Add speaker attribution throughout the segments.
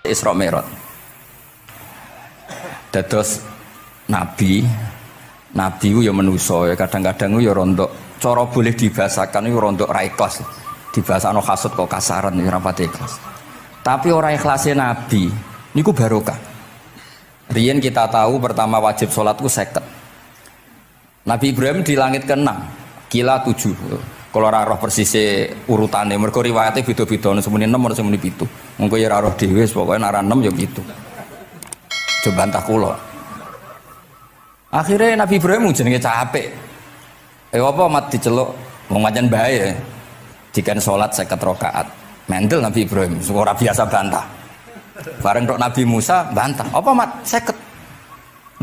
Speaker 1: Isra Mi'raj. Dados nabi ku ya manusa ya kadang-kadang ya rontok cara boleh dibahasakan ya rontok ra ikhlas. Dibahasano hasud kok kasaran ya rapati ikhlas. Tapi ora ikhlase nabi niku barokah. Riyen kita tahu pertama wajib salat ku 50. Nabi Ibrahim di langit ke-6, kila 7. Kalau ora roh persise urutane mergo riwayate beda-beda semene 6 ora semene 7. Mengko ya ora roh dhewe pokoke nek ora 6 ya 7. Coba bantah kula. Akhirnya Nabi Ibrahim jenenge capek. Apa mat diceluk wong pancen bae. Dikan salat 50 rakaat. Mendel Nabi Ibrahim, ora biasa bantah. Bareng tok Nabi Musa bantah. Apa mat 50?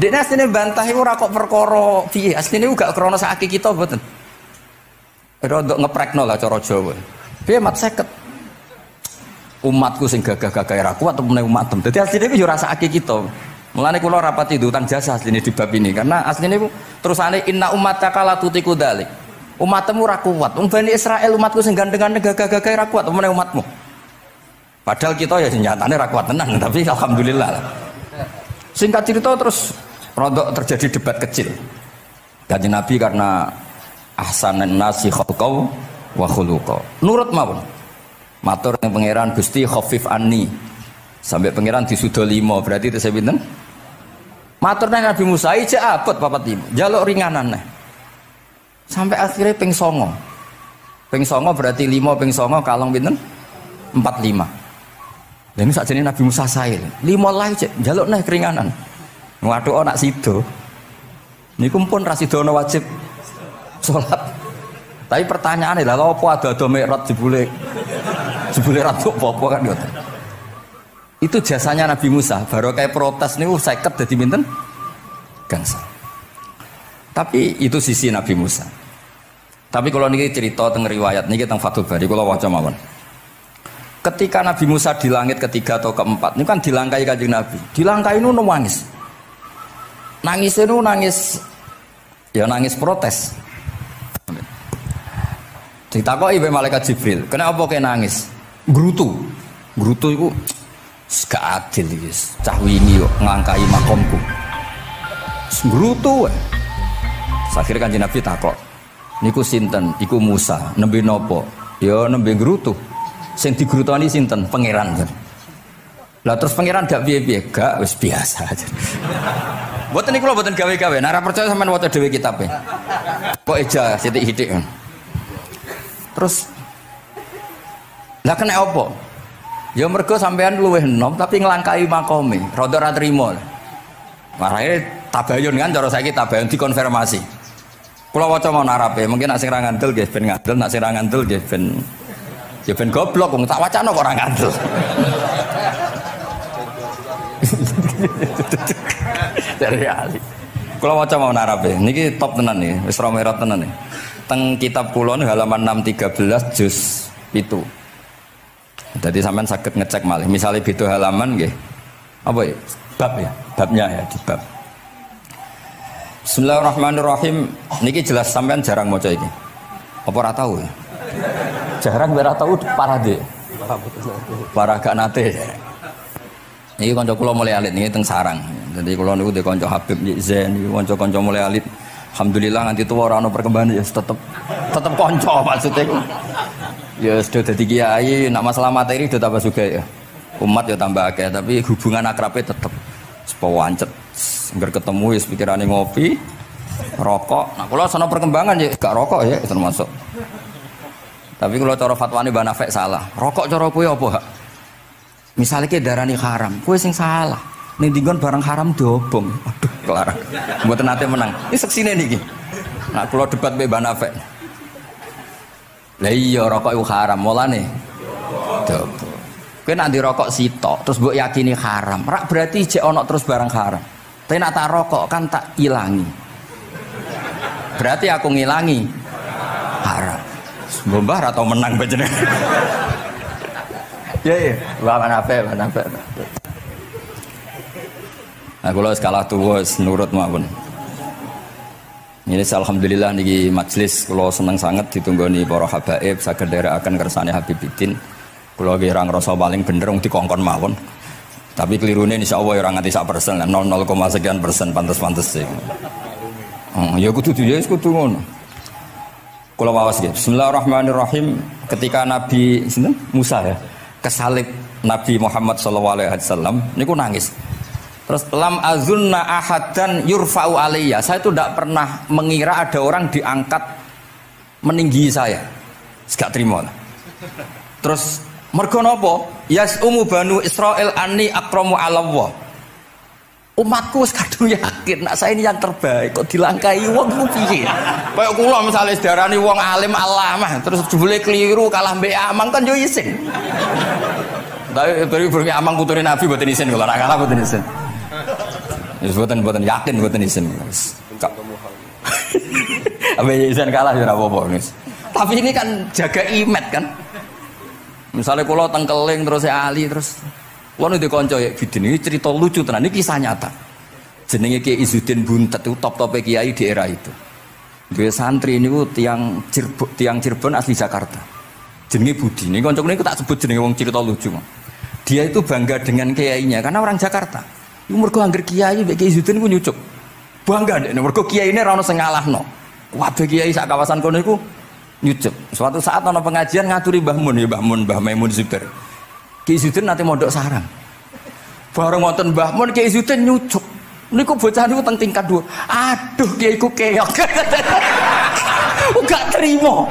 Speaker 1: Dekne asline bantah iku ora kok perkara piye. Asline iku gak krana sak kita mboten. Rodok ngeprekno lah cara Jawa. Piye mat 50? Umatku sing gagah-gagah ra kuat temene umatem. Dadi asline iku yo ora sak kita. Mulane kula rapati utang jasa asline di bab ini karena asline iku terusane inna ummataka la tutiku dzalik. Umatmu ora kuat. Wong Bani Israil umatku sing gandeng-gandeng gagah-gagah ra kuat temene umatmu. Padahal kita ya nyatane ra kuat tenan, tapi alhamdulillah. Singkat cerita terus rodok terjadi debat kecil. Kanjeng Nabi karena ahsanan nasi khalqau wa khuluqa. Nurut mawon. Matur ning pangeran Gusti khafif anni. Sampai pangeran disudo 5 berarti itu saya pinten? Matur nang Nabi Musa ijek abot 45. Jaluk ringanan neh. Sampai akhirnya ping 9. Ping 9 berarti 5 ping 9 kalong pinten? 45. Lha ini sakjane Nabi Musa sae. 5 lah ijek jaluk neh keringanan. Waduh anak sido. Niku pun ra sidono wajib salat. Tapi pertanyaane lha apa ada Mi'raj jebule ratu apa kan ngoten. Itu jasanya Nabi Musa, baru kayak protes niku 50 dadi pinten? Gangsal. Tapi itu sisi Nabi Musa. Tapi kalau niki cerita teng riwayat niki teng Fathul Bari kula waca mawon. Ketika Nabi Musa di langit ketiga atau keempat, ini kan dilangkai Kanjeng Nabi. Dilangkai nu nangis. Nangisnya nu nangis ya nangis protes. Ditakoki mbek malaikat Jibril, "Kenapa kowe nangis?" Grutu iku gak adil iki. Cah wingi kok nglangkai makomku. Grutu. Akhire Kanjeng Nabi takok, "Niku sinten?" "Iku Musa." "Nembe napa?" "Ya nembe grutu." Sing digrutoni sinten? Pangeran. Lah terus pangeran gak piye-piye? Gak, wis biasa aja. Mboten niku lho mboten gawe-gawe. Nek ora percaya sampean waca dhewe kitabe. Kok eja sithik-sithik. Terus lah kena apa? Ya mergo sampean luwih enom tapi nglangkai makome, rada ora trimo. Marane tabayun kan cara saiki tabayun dikonfirmasi. Kula waca mon Arabe, mungkin nek sing ra ngandel nggih ben ngandel, nek sing ra ngandel nggih ben ya ben goblok wong tak wacana kok ora ngandel. Dari ali. Kula waca mon Arabe, niki top tenan nih, wis Isra Mi'raj tenan nih. Teng kitab kula halaman 613 juz 7. Jadi sampean saged ngecek malih. Misalnya beda halaman nggih. Apa ya? Bab ya. Babnya ya di bab. Bismillahirrahmanirrahim. Niki jelas sampean jarang maca iki. Apa ora tahu ya? Jarang ora tahu parah deh. Parah gak nate. Niki kanca kula mulai alit niki teng sarang. Jadi kula niku de kanca Habib Zain niku kanca-kanca mulai alit. Alhamdulillah nganti tuwa ora ana perkembangan ya tetep kanca maksudnya iku. Ya sudah dadi kiai, nak masalah materi sudah tambah juga ya. Umat ya tambah akeh, tapi hubungan akrabnya tetep sepawancet. Ngger ketemu wis pikirane ngopi, rokok. Nah, kula sono perkembangan ya gak rokok ya termasuk. Tapi kula cara fatwane Mbah Nafek salah. Rokok cara kowe apa, Hak? Misale ki darani haram, kowe sing salah. Ning dinggon barang haram diobong. Aduh, kelar. Mboten nate menang. Iki seksine niki. Nah, kula debat mbek Mbah Nafek. Lah iya rokok itu haram, mulane. Dobo. Kowe nek ndirokok sitok terus mbok yakini haram, rak berarti jek ana terus barang haram. Tapi nek tak rokok kan tak ilangi. Berarti aku ngilangi haram. Mbah ra tau menang panjenengan. Ya, mana apa. Nah, kula wis kalah tuwa wis nurut mawon. Ini alhamdulillah niki majelis kula seneng sangat ditunggoni para habaib saged nderekaken kersane Habibiddin. Kula nggih ra ngrasa paling bener wong dikongkon mawon. Tapi kelirune insyaallah ya ora nganti 1%, 0, sekian persen pantes-pantes sih. Ya kudu ya kudu ngono. Kula waos nggih. Bismillahirrahmanirrahim. Ketika Nabi sinten? Musa ya, kesalib Nabi Muhammad sallallahu alaihi wasallam niku nangis. Terus lam azunna ahadan yurfa'u alayya. Saya itu tidak pernah mengira ada orang diangkat meninggi saya. Gak terima. Terus mergo napa? Yasumu banu Israil anni akramu 'ala Allah. Umatku wis kadung yakin nek saya ini yang terbaik kok dilangkai wong ku piye? Kayak kula misale sedarani wong alim alamah terus jebule keliru kalah mbek amang kan yo isin. Tapi beri amang putune Nabi mboten isin kula nek kalah mboten isin. Ya mboten yakin mboten isin. Abe isin kalah ya ora apa-apa. Tapi ini kan jaga imet kan. Misalnya kalau tengkeling terus Ali terus kalau di konco ya ini cerita lucu tenan ini kisah nyata. Jenenge Kiai Izzuddin Buntet itu top kiai di era itu. Dia santri ini tiang Cirebon asli Jakarta. Jenenge Budi. Ini konco ini tak sebut jenenge wong cerita lucu. Dia itu bangga dengan kiainya karena orang Jakarta. Iku mergo angger kiai Kiai Izzuddin ku nyucuk. Bangga deh mergo kiai ini ra ono sing ngalahno. Kabeh kiai sak kawasan kono iku nyucuk. Suatu saat ana pengajian ngaturi Mbah Mun ya Mbah Maimun Zubair. Kiai Izzuddin nanti mondok sarang. Bareng wonten Mbah Mun Kiai Izzuddin nyucuk. Niku bocah niku teng tingkat 2. Aduh kiai ku keok. Gak terima.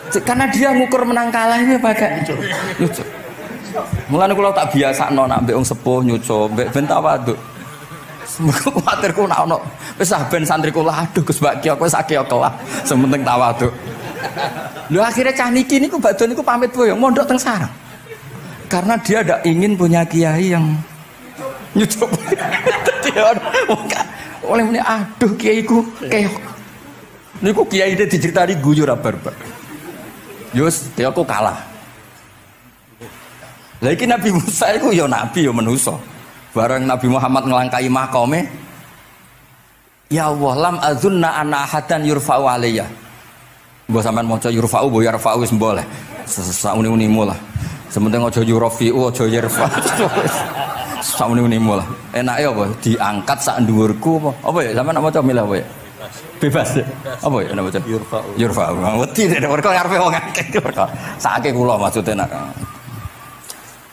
Speaker 1: Karena dia ngukur menang kalah ini pakai nyucuk. Mulane kula tak biasakno nek mbek wong sepuh nyucuk, mbek ben tawaduk. Mergo kuwatirku nek ono wis ben santri kula aduh Gus Mbak Kiok wis akeh kelah, sementing tawaduk. Lho akhirnya cah niki niku badhe niku pamit boyong mondok teng sarang. Karena dia tidak ingin punya kiai yang nyucuk. Oleh muni aduh kiaiku keok. Niku kiai ini diceritani guyu ra barbar. Yus, dia aku kalah. Lagi Nabi Musa itu ya Nabi ya manusia. Bareng Nabi Muhammad ngelangkai makome. Ya Allah lam azunna ana ahadan yurfa'u alayya. Mbok sampean maca yurfa'u bo yarfa'u wis boleh. Sauni-unimu lah. Sementing aja yurfi'u aja yarfa. Sauni-unimu lah. Enake apa? Diangkat sak dhuwurku apa? Apa ya sampean maca milih apa ya? Bebas ya? Apa ya nama macam? Yurfa'u. Wedi nek mergo ngarepe wong akeh mergo. Sakake kula maksudnya nak.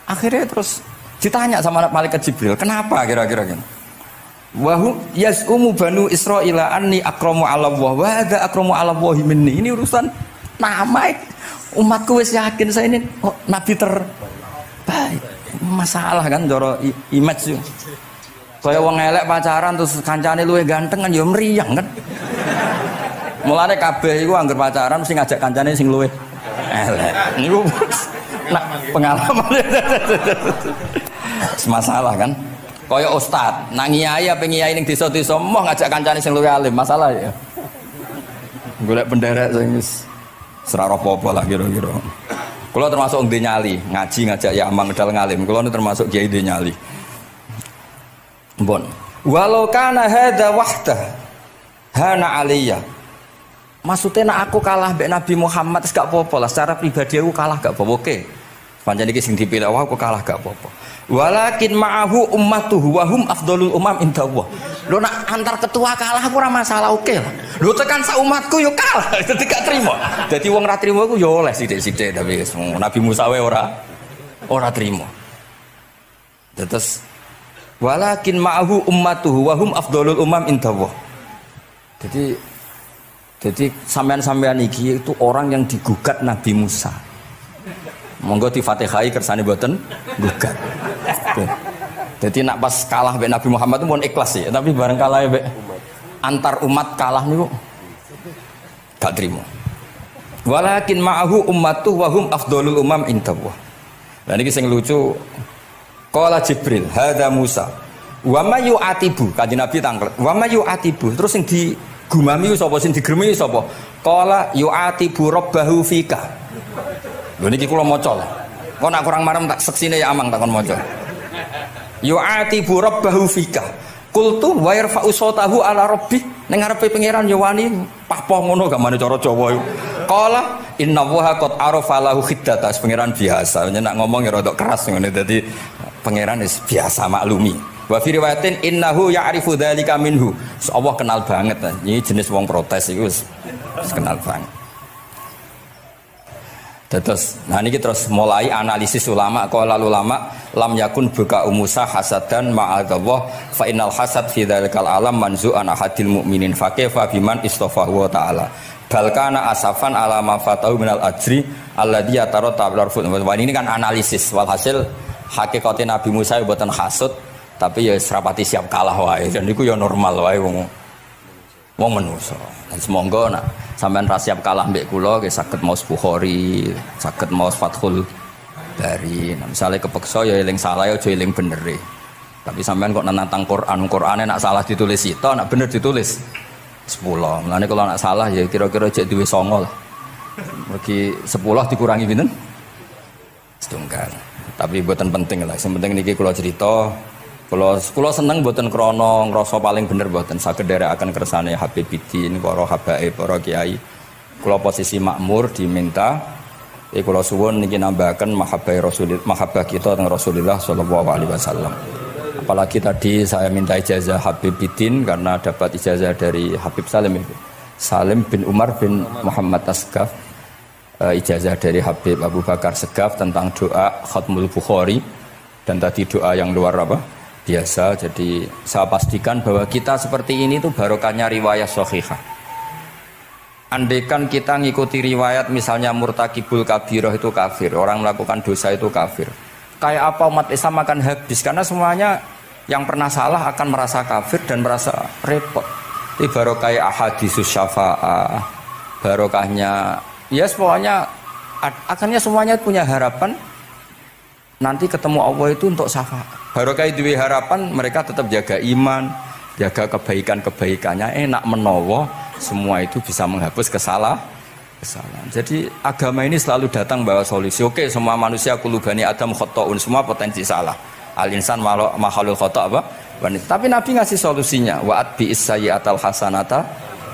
Speaker 1: Akhirnya terus ditanya sama malaikat Jibril, "Kenapa kira-kira gitu?" Wa yasumu banu Israila anni akramu 'ala Allah wa hadza akramu 'ala Allah minni. Ini urusan nama umatku wis yakin saya ini nabi terbaik. Masalah kan cara image. Kaya wong elek pacaran terus kancane luwih ganteng kan ya mriyang kan. Mulane kabeh iku angger pacaran mesti ngajak kancane sing luwih elek. Niku nak pengalaman. Masalah kan. Kaya ustad, nak ngiyai apa ngiyai ning desa-desa moh ngajak kancane sing luwih alim, masalah ya. Golek penderek sing wis ora apa-apa lah kira-kira. Kula termasuk ndek nyali, ngaji ngajak ya amang medal ngalim. Kula termasuk kiai ndek nyali. Mbon. Walau kana hadza wahdah hana aliyya. Maksudnya nak aku kalah mbek Nabi Muhammad wis gak apa-apa lah, secara pribadi aku kalah gak apa-apa. Oke. Pancen iki sing dipilih aku kalah gak apa-apa. Walakin ma'ahu ummatuhu wa hum afdhalul umam indallah. Lho nak antar ketua kalah aku ora masalah oke lah. Lho tekan sak umatku yo kalah, dadi gak trimo. Dadi wong ra trimo iku yo oleh sithik-sithik tapi Nabi Musa wae ora trimo. Terus walakin ma'ahu ummatuhu wa hum afdhalul umam indallah. Jadi sampean-sampean iki itu orang yang digugat Nabi Musa. Monggo di Fatihai kersane mboten gugat. Jadi nak pas kalah mbek Nabi Muhammad itu mohon ikhlas ya, tapi bareng kalah mbek antar umat kalah niku gak trimo. Walakin ma'ahu ummatuhu wa hum afdhalul umam indallah. Lah niki sing lucu qala Jibril hadza Musa wa may yu'atibu kanjeng Nabi tanglet wa may yu'atibu terus sing digumami sapa sing digremi sapa qala yu'atibu rabbahu fika. Lho niki kula maca lho. Kok nak kurang marem tak seksine ya amang takon maca. Yu'atibu rabbahu fika. Qultu wa yarfa'u sautahu ala rabbi ning ngarepe pangeran ya wani pahpoh ngono gamane cara Jawa iku. Qala innallaha qad arafa lahu khiddata pangeran biasa nek ngomong ya rada keras ngene dadi pangeran wis biasa maklumi. Wa fi riwayatin innahu ya'rifu dzalika minhu. Allah kenal banget. Ini jenis wong protes iku wis kenal banget. Terus, nah ini terus mulai analisis ulama. Qala ulama lam yakun buka Musa hasadan ma'adallah fa innal hasad fi dzalikal alam manzu'an ahadil mu'minin fa kaifa biman istafahu wa ta'ala. Bal kana asafan ala ma fatahu minal ajri alladhi yatarata bil arfud. Ini kan analisis walhasil hakikate Nabi Musa mboten hasud tapi ya serapati siap kalah wae. Dan niku ya normal wae wong manusa. Dan semoga nak sampean ra siap kalah mbek kula nggih saged maos Bukhari, saged maos Fathul Bari. Nah, misalnya kepeksa ya eling salah ya aja eling bener e. Tapi sampean kok nantang Qur'ane nak salah ditulis itu, nak bener ditulis 10. Mulane kalau nak salah ya kira-kira jek duwe 9 lah. Mergi 10 dikurangi pinten? Setunggal. Tapi mboten penting lah. Sing penting niki kula cerita. Kula seneng mboten krana ngrasa paling bener mboten saged nderekaken kersane Habibidin para habaib para kiai. Kula posisi makmur diminta kula suwun niki nambahaken mahabbah kita teng Rasulullah sallallahu alaihi wasallam. Apalagi tadi saya minta ijazah Habibidin karena dapat ijazah dari Habib Salim bin Umar bin Muhammad Asgaf. Ijazah dari Habib Abu Bakar Segaf tentang doa Khatmul Bukhari dan tadi doa yang luar biasa. Jadi saya pastikan bahwa kita seperti ini tuh barokahnya riwayat sahihah. Andaikan kita ngikuti riwayat misalnya murtakibul kabirah itu kafir, orang melakukan dosa itu kafir, kayak apa umat Islam akan habis karena semuanya yang pernah salah akan merasa kafir dan merasa repot. Ini barokah ahadisus syafa'ah, barokahnya ya pokoknya akhirnya semuanya punya harapan nanti ketemu Allah itu untuk syafaat. Barokah duwe harapan mereka tetap jaga iman, jaga kebaikan-kebaikannya, enak menawa semua itu bisa menghapus kesalahan. Jadi agama ini selalu datang bawa solusi. Oke, semua manusia kulubani Adam khotoun, semua potensi salah. Al-insan makhluk khota apa? Tapi Nabi ngasih solusinya. Wa'at bi'is sayyi'atal hasanata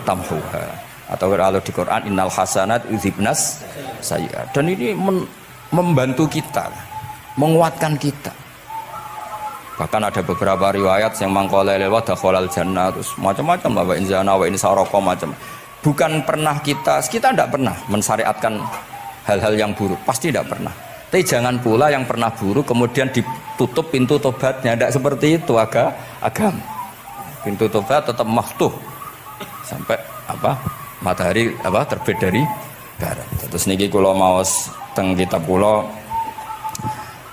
Speaker 1: tamhuha. Atau kalau di Quran innal hasanat yudhibnas sayyi'at. Dan ini membantu kita, menguatkan kita. Bahkan ada beberapa riwayat yang mangqala lewat dakhalal jannah terus macam-macam lah wa in zana wa in sarqa macam. Bukan pernah kita tidak pernah mensyariatkan hal-hal yang buruk, pasti tidak pernah. Tapi jangan pula yang pernah buruk kemudian ditutup pintu tobatnya, tidak seperti itu agama. Pintu tobat tetap maftuh sampai matahari terbit dari barat. Terus niki kula maos teng kitab kula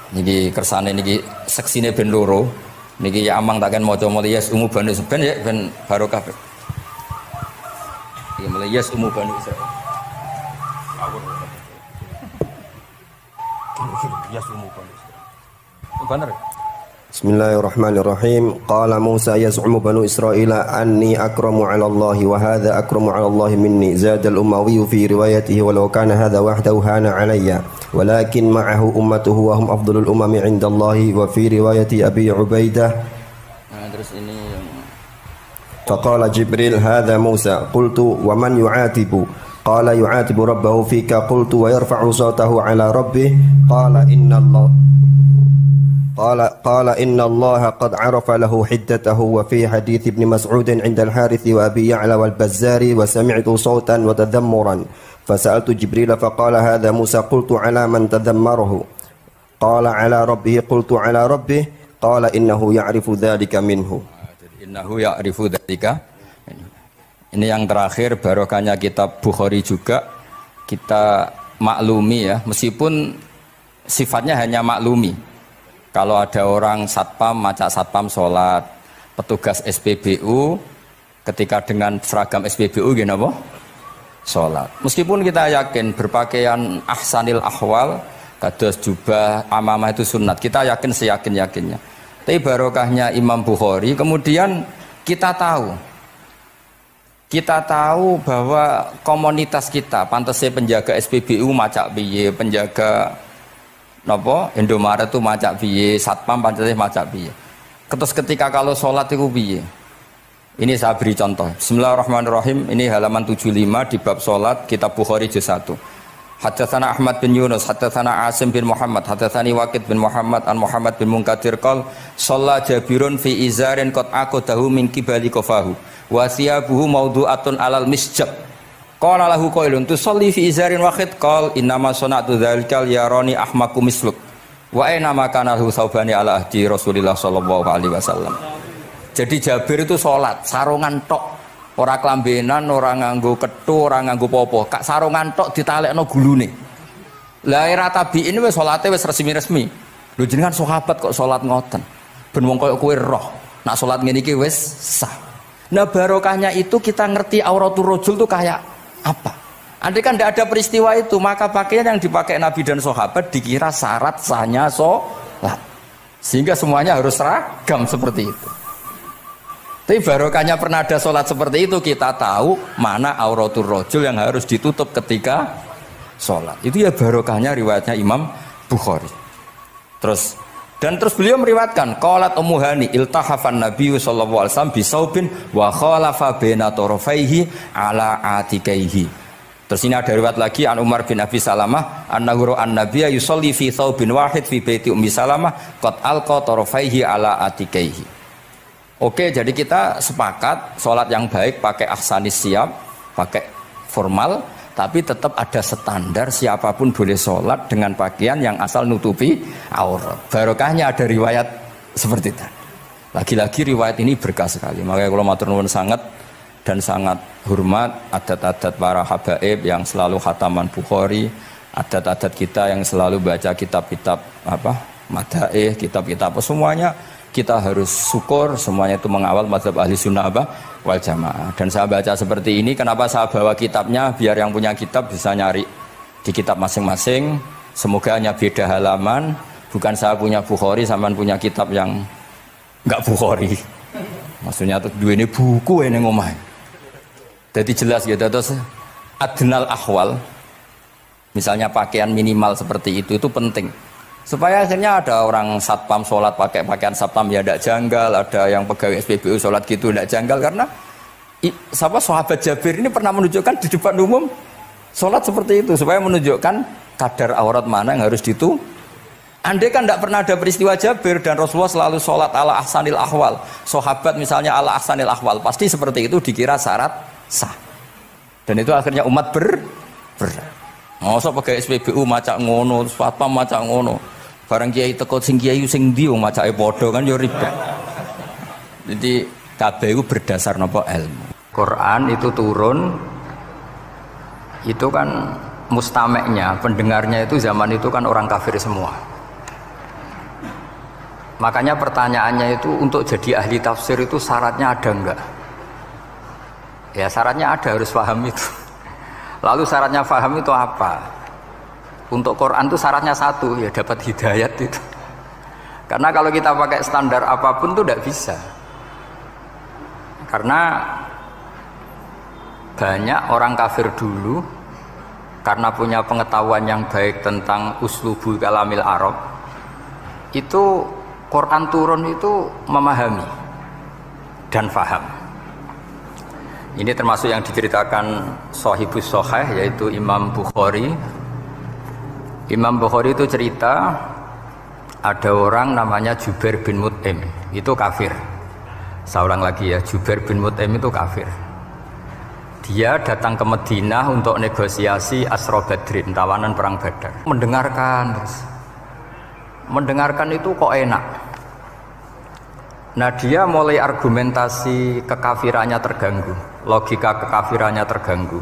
Speaker 1: niki kersane niki seksine ben loro niki ya amang takkan maca muliyas umu banu seben ya ben barokah. Iki muliyas umu banu Israil. Yas umu banu Israil. Bener.
Speaker 2: Bismillahirrahmanirrahim. Qala Musa yaz'umu banu Israila anni akramu 'ala Allah wa hadha akramu 'ala Allah minni. Zada al-Umawi fi riwayatihi walau kana hadha wahdahu hana 'alayya walakin ma'ahu ummatuhu wa hum afdalul umami 'inda Allah wa fi riwayati Abi Ubaidah.
Speaker 1: Nah, terus ini
Speaker 2: faqala Jibril hadha Musa qultu wa man yu'atibu qala yu'atibu rabbahu fika qultu wa yarfa'u sawtahu 'ala rabbih qala inna Allah قال إن الله قد عرف له حدته وفي حديث ابن مسعود عند الحارث وأبي يعلى والبزار وسمعت صوتا وتذمرا فسألت جبريل فقال هذا موسى قلت على من تذمره قال على ربه قلت على ربه قال إنه يعرف ذلك منه.
Speaker 1: Innahu ya'rifu dzalika. Ini yang terakhir barokahnya kitab Bukhari juga kita maklumi ya, meskipun sifatnya hanya maklumi. Kalau ada orang satpam, macak satpam sholat, petugas SPBU ketika dengan seragam SPBU gini apa? Sholat. Meskipun kita yakin berpakaian ahsanil ahwal, kados jubah, amamah itu sunat. Kita yakin seyakin-yakinnya. Tapi barokahnya Imam Bukhari, kemudian kita tahu bahwa komunitas kita, pantasnya penjaga SPBU macak biye, penjaga napa Indomaret itu macak piye, satpam pancene macak piye. Terus ketika kalau sholat itu piye? Ini saya beri contoh. Bismillahirrahmanirrahim. Ini halaman 75 di bab sholat kitab Bukhari juz 1. Haddatsana Ahmad bin Yunus, haddatsana Asim bin Muhammad, haddatsani Waqid bin Muhammad an Muhammad bin Munkadir qol shalla Jabirun fi izarin qad aqadahu min qibali qafahu wa thiyabuhu mawdu'atun alal misjab. Qala lahu qailun tusalli fi izarin waqid qal innama sana'tu dzalikal yarani ahmaku misluk. Wa aina ma kana lahu saubani ala ahdi Rasulillah sallallahu alaihi wasallam. Jadi Jabir itu salat sarungan tok. Ora klambenan, ora nganggo kethu, ora nganggo popo. Kak sarungan tok ditalekno gulune. Lah era tabi'in wis salate wis resmi-resmi. Lho jenengan sahabat kok salat ngoten. Ben wong koyo kowe roh. Nak salat ngene iki wis sah. Nah barokahnya itu kita ngerti auratul rajul itu kayak apa. Andai kan tidak ada peristiwa itu, maka pakaian yang dipakai Nabi dan sahabat dikira syarat sahnya salat. Sehingga semuanya harus seragam seperti itu. Tapi barokahnya pernah ada sholat seperti itu, kita tahu mana auratul rajul yang harus ditutup ketika sholat. Itu ya barokahnya riwayatnya Imam Bukhari. Terus beliau meriwayatkan qalat Ummu Hani iltahafan Nabi sallallahu alaihi wasallam bisaubin wa khalafa baina tarafaihi ala atikaihi. Terus ini ada riwayat lagi an Umar bin Abi Salamah annahu an nabiyya yusalli fi thawbin wahid fi baiti Ummi Salamah qad alqa tarafaihi ala atikaihi. Oke, jadi kita sepakat sholat yang baik pakai ahsanis siap, pakai formal, tapi tetap ada standar siapapun boleh sholat dengan pakaian yang asal nutupi aurat. Barokahnya ada riwayat seperti itu. Lagi-lagi riwayat ini berkah sekali. Makanya kalau matur nuwun sangat dan sangat hormat adat-adat para habaib yang selalu khataman Bukhari, adat-adat kita yang selalu baca kitab-kitab madaih, kitab-kitab semuanya. Kita harus syukur semuanya itu mengawal mazhab ahli sunnah wal jamaah. Dan saya baca seperti ini, kenapa saya bawa kitabnya biar yang punya kitab bisa nyari di kitab masing-masing. Semoga hanya beda halaman, bukan saya punya Bukhari sampean punya kitab yang enggak Bukhari. Maksudnya tuh dua ini buku ini ngomong. Jadi jelas gitu. Terus adnal ahwal, misalnya pakaian minimal seperti itu penting. Supaya akhirnya ada orang satpam sholat pakai pakaian satpam ya tidak janggal, ada yang pegawai SPBU sholat gitu tidak janggal, karena sahabat Jabir ini pernah menunjukkan di depan umum sholat seperti itu supaya menunjukkan kadar aurat mana yang harus Andai kan tidak pernah ada peristiwa Jabir dan Rasulullah selalu sholat ala ahsanil ahwal, sahabat misalnya ala ahsanil ahwal, pasti seperti itu dikira syarat sah. Dan itu akhirnya umat masa pegawai SPBU macak ngono, satpam macak ngono. Barang kiai teko sing kiai sing ndi wong macake padha kan ya ribet. Jadi kabeh iku berdasar napa ilmu. Quran itu turun itu kan mustameknya, pendengarnya itu zaman itu kan orang kafir semua. Makanya pertanyaannya itu untuk jadi ahli tafsir itu syaratnya ada enggak? Ya syaratnya ada, harus paham itu. Lalu syaratnya paham itu apa? Untuk Quran itu syaratnya satu, ya dapat hidayat itu. Karena kalau kita pakai standar apapun itu tidak bisa. Karena banyak orang kafir dulu karena punya pengetahuan yang baik tentang uslubul kalamil Arab, itu Quran turun itu memahami dan faham. Ini termasuk yang diceritakan Shahibus Shahih, yaitu Imam Bukhari. Imam Bukhari itu cerita ada orang namanya Jubair bin Mut'im, itu kafir. Saya ulang lagi ya, Jubair bin Mut'im itu kafir. Dia datang ke Madinah untuk negosiasi Asra Badrin, tawanan perang Badar. Mendengarkan itu kok enak. Nah dia mulai argumentasi kekafirannya terganggu, logika kekafirannya terganggu.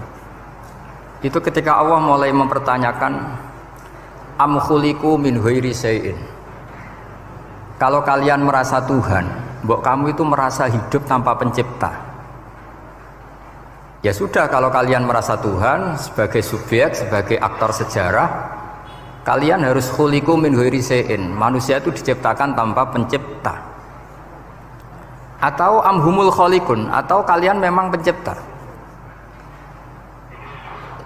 Speaker 1: Itu ketika Allah mulai mempertanyakan am khuliqu min ghairi syai'in. Kalau kalian merasa Tuhan, mbok kamu itu merasa hidup tanpa pencipta. Ya sudah, kalau kalian merasa Tuhan sebagai subjek, sebagai aktor sejarah, kalian harus khuliqu min ghairi syai'in. Manusia itu diciptakan tanpa pencipta. Atau amhumul khaliqun, atau kalian memang pencipta.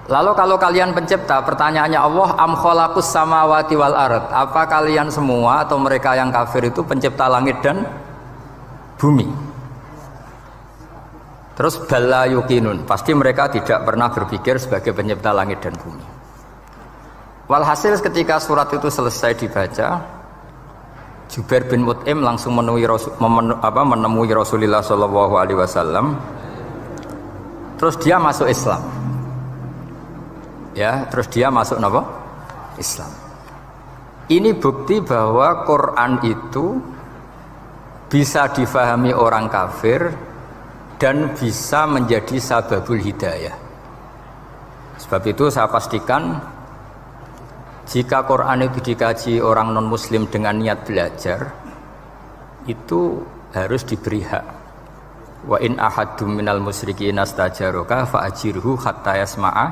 Speaker 1: Lalu kalau kalian pencipta, pertanyaannya Allah, am khalaqus samawati wal ard, apa kalian semua atau mereka yang kafir itu pencipta langit dan bumi? Terus bala yuqinun, pasti mereka tidak pernah berpikir sebagai pencipta langit dan bumi. Walhasil ketika surat itu selesai dibaca, Jubair bin Mut'im langsung menemui Rasulullah Shallallahu Alaihi Wasallam. Terus dia masuk Islam. Ya, terus dia masuk apa? Islam. Ini bukti bahwa Quran itu bisa difahami orang kafir dan bisa menjadi sababul hidayah. Sebab itu saya pastikan jika Quran itu dikaji orang non-muslim dengan niat belajar, itu harus diberi hak. Wa in ahadum minal musyrikin astajaroka fa'ajirhu hatta yasma'a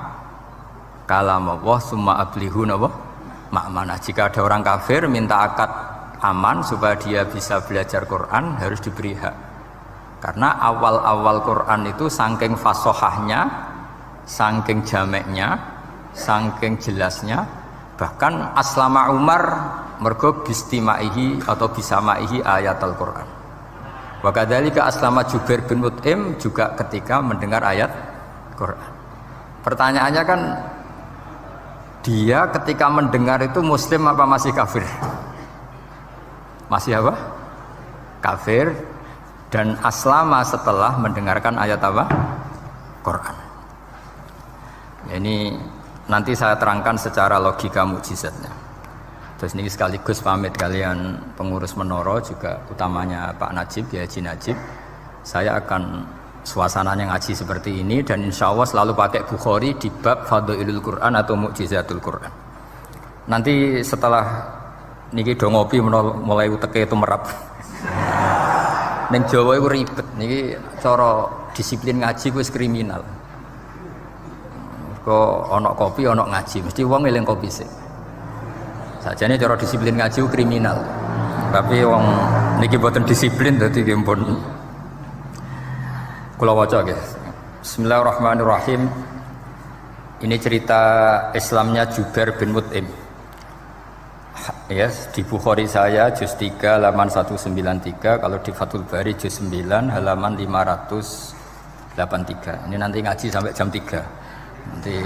Speaker 1: kalam Allah summa ablihu ma'manah. Jika ada orang kafir minta akad aman supaya dia bisa belajar Quran, harus diberi hak. Karena awal-awal Quran itu saking fasohahnya, saking jameknya, saking jelasnya, bahkan aslama Umar mergo bistimaihi atau bisamaihi ayat Al-Quran. Wa kadzalika aslama Jubair bin Mut'im juga ketika mendengar ayat Quran. Pertanyaannya kan, dia ketika mendengar itu muslim apa masih kafir? Masih apa? Kafir. Dan aslama setelah mendengarkan ayat apa? Quran. Ya, ini nanti saya terangkan secara logika mukjizatnya. Terus ini sekaligus pamit kalian pengurus Menara juga utamanya Pak Najib, ya Haji Najib. Saya akan suasananya ngaji seperti ini dan insya Allah selalu pakai Bukhari di bab Fadhailul Quran atau Mukjizatul Quran. Nanti setelah niki do ngopi mulai uteke itu merap. Ning Jawa iku ribet niki cara disiplin ngaji wis kriminal. Kok ana kopi ana ngaji mesti wong eling kopi sik. Sajane cara disiplin ngaji kriminal. Tapi wong niki boten disiplin dadi nggih pun kula waca nggih. Bismillahirrahmanirrahim. Ini cerita Islamnya Jubair bin Mut'im. Yes, di Bukhari saya juz 3 halaman 193, kalau di Fathul Bari juz 9 halaman 583. Ini nanti ngaji sampai jam 3. Nanti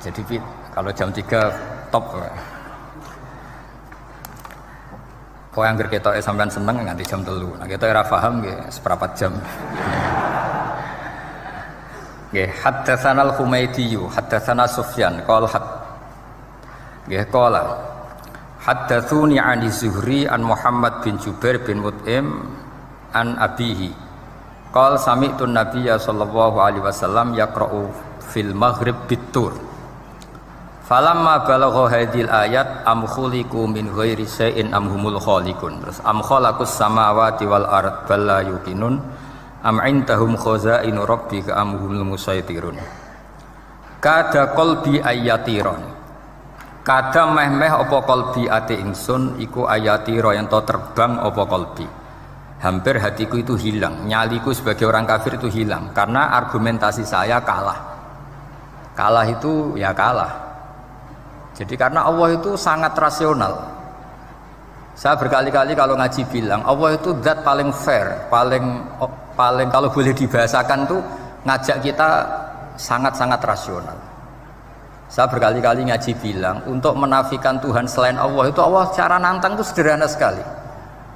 Speaker 1: jadi kalau jam 3 top. Kok yang ketoke sampean seneng nganti jam 3. Nah, kita ora paham nggih seperempat jam. Nggih, haddatsana al-Humaydi, haddatsana Sufyan, qala nggih qala haddatsuni 'ani Zuhri an Muhammad bin Jubair bin Mut'im an abihi qala sami'tu an-nabiyya sallallahu alaihi wasallam yaqra'u fil maghrib bit-tur falamma balagha hadhil ayat am khuliqu min ghairi syai'in am humul khaliqun. Terus am khalaqus samawati wal ard bal la yuqinun am indahum khazainu rabbika am humul musaytirun. Kada qalbi ayatiron, kada meh-meh apa qalbi ati ingsun iku ayatira yang to terbang apa qalbi. Hampir hatiku itu hilang, nyaliku sebagai orang kafir itu hilang karena argumentasi saya kalah. Kalah itu ya kalah. Jadi karena Allah itu sangat rasional. Saya berkali-kali kalau ngaji bilang Allah itu zat paling fair, paling kalau boleh dibahasakan tuh ngajak kita sangat-sangat rasional. Saya berkali-kali ngaji bilang untuk menafikan Tuhan selain Allah itu Allah cara nantang itu sederhana sekali.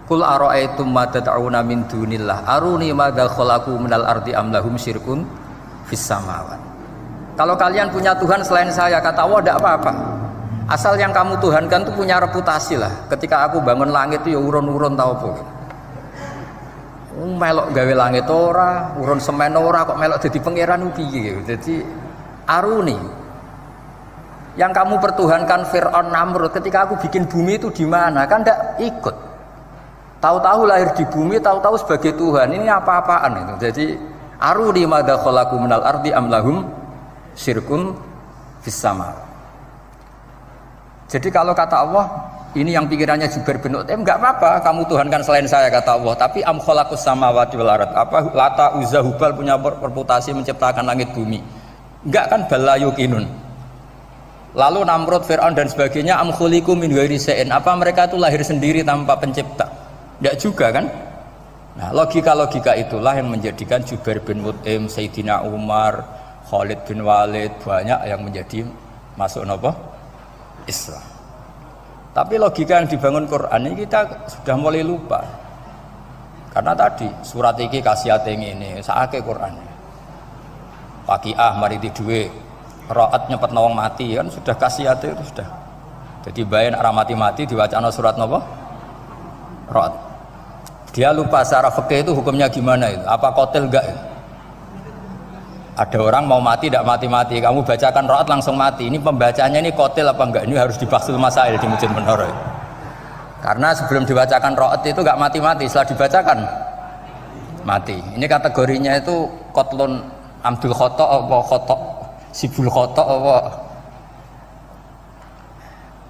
Speaker 1: Qul ara'aytum ma tad'una min dunillah aruni madza khalaqu minal ardi am lahum syirkun fis samawat. Kalau kalian punya Tuhan selain saya, kata Allah tidak apa-apa. Asal yang kamu tuhankan itu punya reputasi lah. Ketika aku bangun langit itu ya urun-urun tau apa. Melok gawe langit ora, urun semen ora, kok melok jadi pangeran piye. Jadi aruni. Yang kamu pertuhankan Fir'aun Namrud ketika aku bikin bumi itu di mana? Kan tidak ikut. Tahu-tahu lahir di bumi, tahu-tahu sebagai Tuhan. Ini apa-apaan itu. Jadi aruni madza khalaqu minal ardi am lahum syirkun fis sama. Jadi kalau kata Allah, ini yang pikirannya Jubair bin Mut'im, enggak apa-apa kamu tuhankan selain saya kata Allah, tapi am khalaqus samawati wal ard. Apa Lata Uzza Hubal punya reputasi menciptakan langit bumi? Enggak kan balayukinun. Lalu Namrud, Fir'aun dan sebagainya am khuliqu min ghairi syai'in. Apa mereka itu lahir sendiri tanpa pencipta? Enggak juga kan? Nah, logika-logika itulah yang menjadikan Jubair bin Mut'im, Sayyidina Umar, Khalid bin Walid banyak yang menjadi masuk napa? Islam. Tapi logika yang dibangun Quran ini kita sudah mulai lupa. Karena tadi surat iki kasihate ngene, sakake Quran. Waqiah mari di duwe, Ra'at nyepet nawang mati kan sudah kasihate itu sudah. Jadi bayan arah mati-mati diwacana surat napa? Ra'at. Dia lupa secara fikih itu hukumnya gimana itu? Apa qatil enggak? Ada orang mau mati tidak mati-mati, kamu bacakan Ra'at langsung mati. Ini pembacanya ini qatil apa enggak? Ini harus dibahsul masail di Masjid Menara. Karena sebelum dibacakan Ra'at itu enggak mati-mati, setelah dibacakan mati. Ini kategorinya itu qatlun amdul khata apa khata sibul khata apa.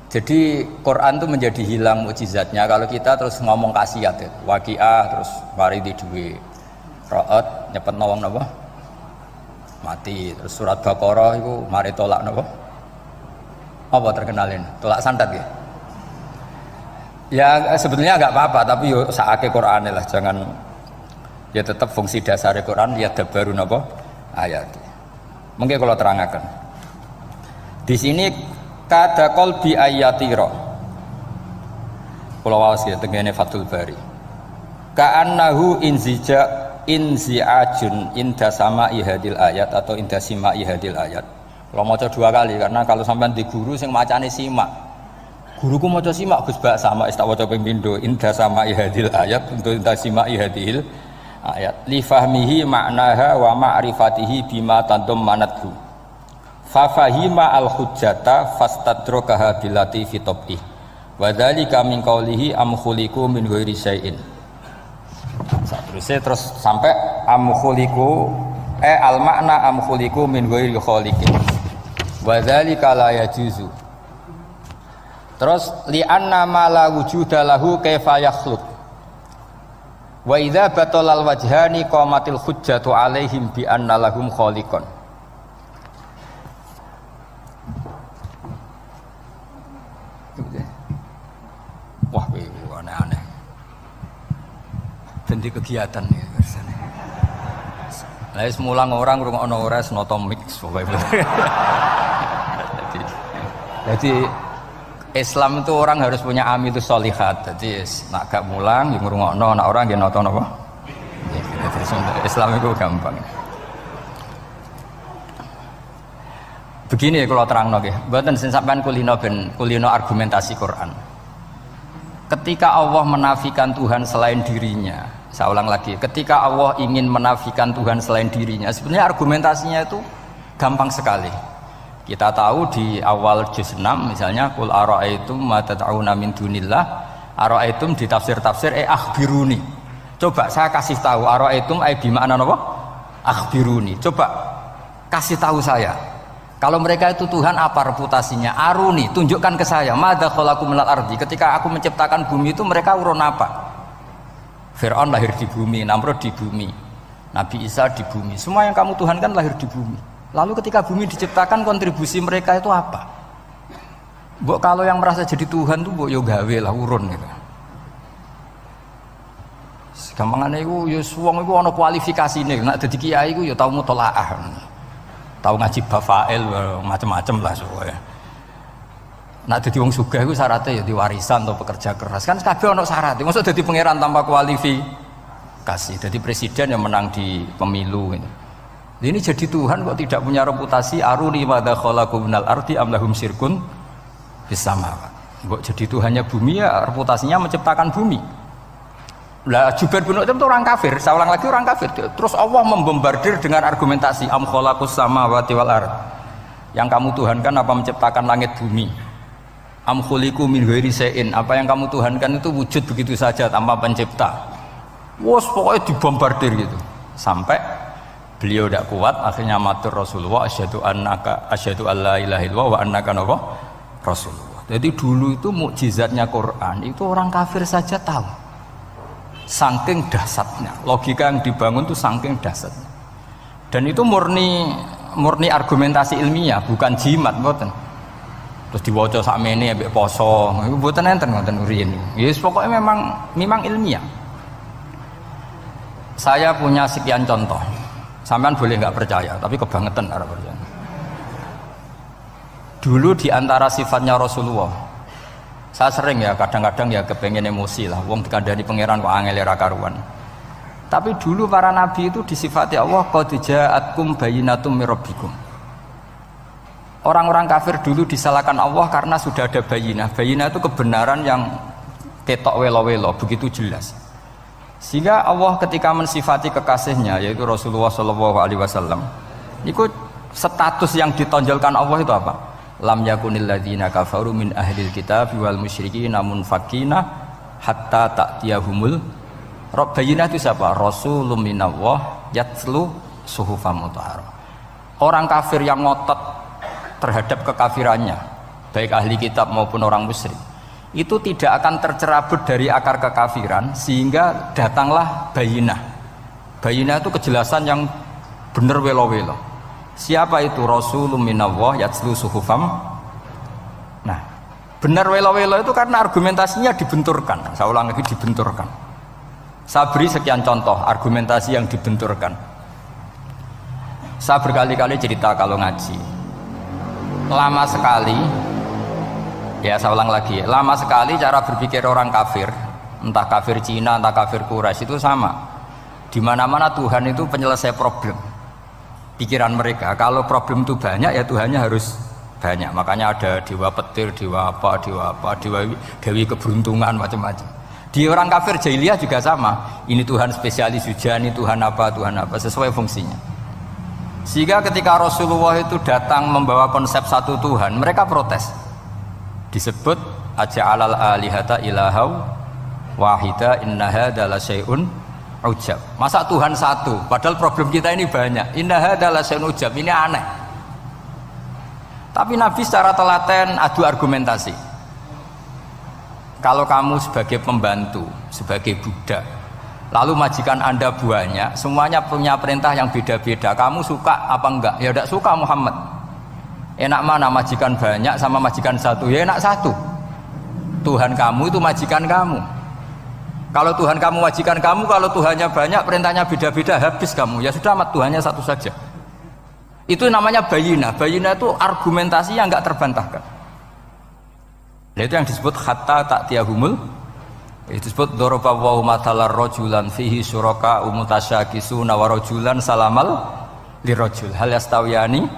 Speaker 1: Jadi Quran itu menjadi hilang mukjizatnya kalau kita terus ngomong kasiat ya. Waqiah terus mari di duwe. Ra'at nyepet nawang napa? Mati. Terus surat Baqarah itu mari tolak napa? Apa terkenalin? Tolak santet ya? Ya sebetulnya enggak apa-apa tapi yo sakake Qur'ane lah, jangan ya tetap fungsi dasar Quran ya dabaru napa ayat. Mungkin kalau terangkan. Di sini kada qalbi ayatira. Kula waos ya tengene Fathul Bari. Ka'annahu inzi'ajun inda sama'i hadil ayat atau inda sima'i hadil ayat. Kalau maca 2 kali karena kalau sampean di guru sing macane simak. Guruku maca simak Gus Bak sama tak waca ping pindho inda sama'i hadil ayat untuk inda sima'i hadil ayat li fahmihi ma'naha wa ma'rifatihi bima tadammanathu. Fa fahima al hujjata fastadrakaha bilati fi tabih. Wa dzalika min qawlihi am khuliqu min ghairi syai'in. Terus sampai am khuliqu al makna am khuliqu min ghairi khaliqin. Wa dzalika la yajuzu. Terus li anna ma la wujuda lahu kaifa yakhluq. Wa idza batalal wajhani qamatil hujjatu alaihim bi anna lahum khaliqan. Wah, aneh-aneh. Ganti kegiatan nih biasanya. Lah semulang orang ngrungokno ora senoto mix pokoke. Jadi Islam itu orang harus punya amitus sholihat. Jadi nak gak mulang yang ngrungokno, nak orang nggih nata napa? Islam itu gampang. Begini kalau terangno nggih, mboten sing sampean kulino argumentasi Quran. Ketika Allah menafikan Tuhan selain dirinya, saya ulang lagi, ketika Allah ingin menafikan Tuhan selain dirinya, sebenarnya argumentasinya itu gampang sekali. Kita tahu di awal juz 6 misalnya qul ara'aitum ma tad'una min dunillah, ara'aitum di tafsir-tafsir akhbiruni. Coba saya kasih tahu ara'aitum bi makna apa? Akhbiruni. Coba kasih tahu saya. Kalau mereka itu Tuhan apa reputasinya? Aruni, tunjukkan ke saya. Madza khalaqu minal ardi. Ketika aku menciptakan bumi itu mereka urun apa? Fir'aun lahir di bumi, Namrud di bumi, Nabi Isa di bumi. Semua yang kamu tuhankan lahir di bumi. Lalu ketika bumi diciptakan kontribusi mereka itu apa? Mbok kalau yang merasa jadi Tuhan tuh mbok yo gawe lah urun gitu. Gampangane iku yo wong iku ana kualifikasine. Nek dadi kiai iku yo tau mutolaah. Tahu ngaji bafail macam-macam lah soalnya. Nak jadi wong sugih iku syaratnya ya diwarisan atau pekerja keras. Kan kabeh ono syarat. Mosok dadi pangeran tanpa kualifikasi. Jadi presiden yang menang di pemilu gitu. Ini jadi Tuhan kok tidak punya reputasi aruni madza khalaqu minal ardi am lahum syirkun fis samawat. Kok jadi Tuhannya bumi ya reputasinya menciptakan bumi. Lah Jubair bin Mut'im itu orang kafir, saya ulang lagi orang kafir. Terus Allah membombardir dengan argumentasi am khalaqus samawati wal ard. Yang kamu tuhankan apa menciptakan langit bumi? Am khuliqu min ghairi syai'in. Apa yang kamu tuhankan itu wujud begitu saja tanpa pencipta. Wos pokoknya dibombardir gitu. Sampai beliau tidak kuat akhirnya matur Rasulullah asyhadu alla ilaha illallah wa annaka rasulullah. Jadi dulu itu mukjizatnya Quran itu orang kafir saja tahu. Saking dahsyatnya, logika yang dibangun itu saking dahsyatnya. Dan itu murni argumentasi ilmiah, bukan jimat, mboten. Terus diwaca sakmene ambek poso, iku mboten enten ngoten riyen. Yes, pokoknya memang ilmiah. Saya punya sekian contoh. Sampean boleh nggak percaya, tapi kebangetan ora percaya. Dulu di antara sifatnya Rasulullah, saya sering ya kadang-kadang ya kepengen emosi lah, wong dikandani pangeran kok angel ra karuan. Tapi dulu para nabi itu disifati Allah qad ja'atkum bayyinatum mir rabbikum. Orang-orang kafir dulu disalahkan Allah karena sudah ada bayinah. Bayinah itu kebenaran yang ketok welo-welo, begitu jelas. Sehingga Allah ketika mensifati kekasihnya yaitu Rasulullah SAW, itu status yang ditonjolkan Allah itu apa? Lam yakunil ladzina kafaru min ahlil kitab wal musyrikin munfakina hatta ta'tiyahumul Bayinah itu siapa? Rasulun minallah yatslu suhufam mutahharah. Orang kafir yang ngotot terhadap kekafirannya, baik ahli kitab maupun orang musyrik, itu tidak akan tercerabut dari akar kekafiran sehingga datanglah bayinah. Bayinah itu kejelasan yang benar welo-welo. Siapa itu? Rasulun minallah yatslu suhufam. Nah, benar welo-welo itu karena argumentasinya dibenturkan. Saya ulang lagi, dibenturkan. Saya beri sekian contoh argumentasi yang dibenturkan. Saya berkali-kali cerita kalau ngaji, lama sekali, ya saya ulang lagi, lama sekali cara berpikir orang kafir, entah kafir Cina, entah kafir Quraisy itu sama. Di mana-mana Tuhan itu penyelesai problem. Pikiran mereka, kalau problem itu banyak ya Tuhannya harus banyak. Makanya ada dewa petir, dewa dewi keberuntungan, macam-macam. Di orang kafir jahiliyah juga sama. Ini Tuhan spesialis hujan, ini Tuhan apa, sesuai fungsinya. Sehingga ketika Rasulullah itu datang membawa konsep satu Tuhan, mereka protes. Disebut aja'alal alihata ilahau wahida inna hadza la syai'un ujab. Masa Tuhan satu, padahal problem kita ini banyak. Inna hadza la syai'un ujab, ini aneh. Tapi Nabi secara telaten adu argumentasi. Kalau kamu sebagai pembantu, sebagai budak, lalu majikan Anda banyak, semuanya punya perintah yang beda-beda. Kamu suka apa enggak? Ya tidak suka Muhammad. Enak mana majikan banyak sama majikan satu? Ya enak satu. Tuhan kamu itu majikan kamu. Kalau Tuhan kamu majikan kamu, kalau Tuhannya banyak, perintahnya beda-beda, habis kamu. Ya sudah, amat Tuhannya satu saja. Itu namanya bayinah. Bayinah itu argumentasi yang enggak terbantahkan. Nah, itu yang disebut hatta ta'tiyahumul. Itu disebut daraballahu mathalar rajulan fihi syuraka umutasyakisuna wa rajulan salamal lirajul hal yastawiyani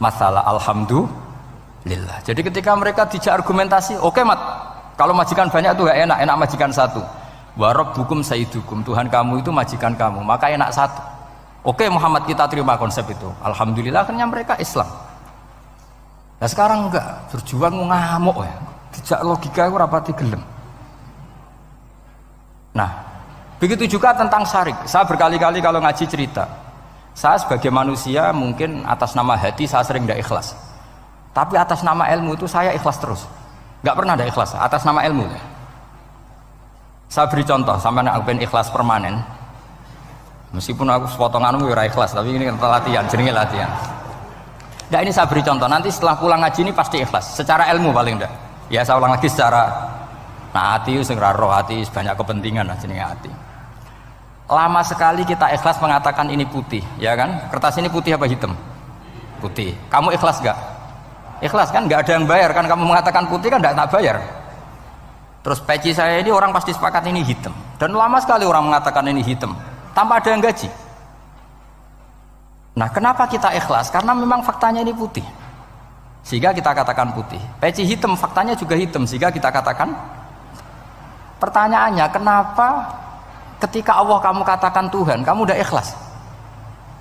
Speaker 1: mathala alhamdulillah. Jadi ketika mereka dijak argumentasi, oke mat, kalau majikan banyak itu gak enak, enak majikan satu. Wa rabbukum sayyidukum, Tuhan kamu itu majikan kamu, maka enak satu. Oke Muhammad, kita terima konsep itu. Alhamdulillah akhirnya mereka Islam. Nah sekarang enggak, berjuang ngamuk ya. Dijak logika itu rapati gelem. Nah, begitu juga tentang syirik. Saya berkali-kali kalau ngaji cerita, saya sebagai manusia mungkin atas nama hati saya sering tidak ikhlas. Tapi atas nama ilmu itu saya ikhlas terus. Nggak pernah ada ikhlas atas nama ilmu. Saya beri contoh, sampai aku pengen ikhlas permanen. Meskipun aku sepotonganmu ya ikhlas, tapi ini latihan, jenenge latihan. Nah ini saya beri contoh, nanti setelah pulang ngaji ini pasti ikhlas. Secara ilmu paling enggak. Ya saya ulang lagi secara hati sing roh hati banyak kepentingan lah jenenge hati. Lama sekali kita ikhlas mengatakan ini putih, ya kan? Kertas ini putih apa hitam? Putih. Kamu ikhlas gak? Ikhlas kan? Gak ada yang bayar kan? Kamu mengatakan putih kan gak bayar. Terus peci saya ini orang pasti sepakat ini hitam. Dan lama sekali orang mengatakan ini hitam tanpa ada yang gaji. Nah kenapa kita ikhlas? Karena memang faktanya ini putih, sehingga kita katakan putih. Peci hitam, faktanya juga hitam, sehingga kita katakan. Pertanyaannya, kenapa ketika Allah kamu katakan Tuhan, kamu udah ikhlas?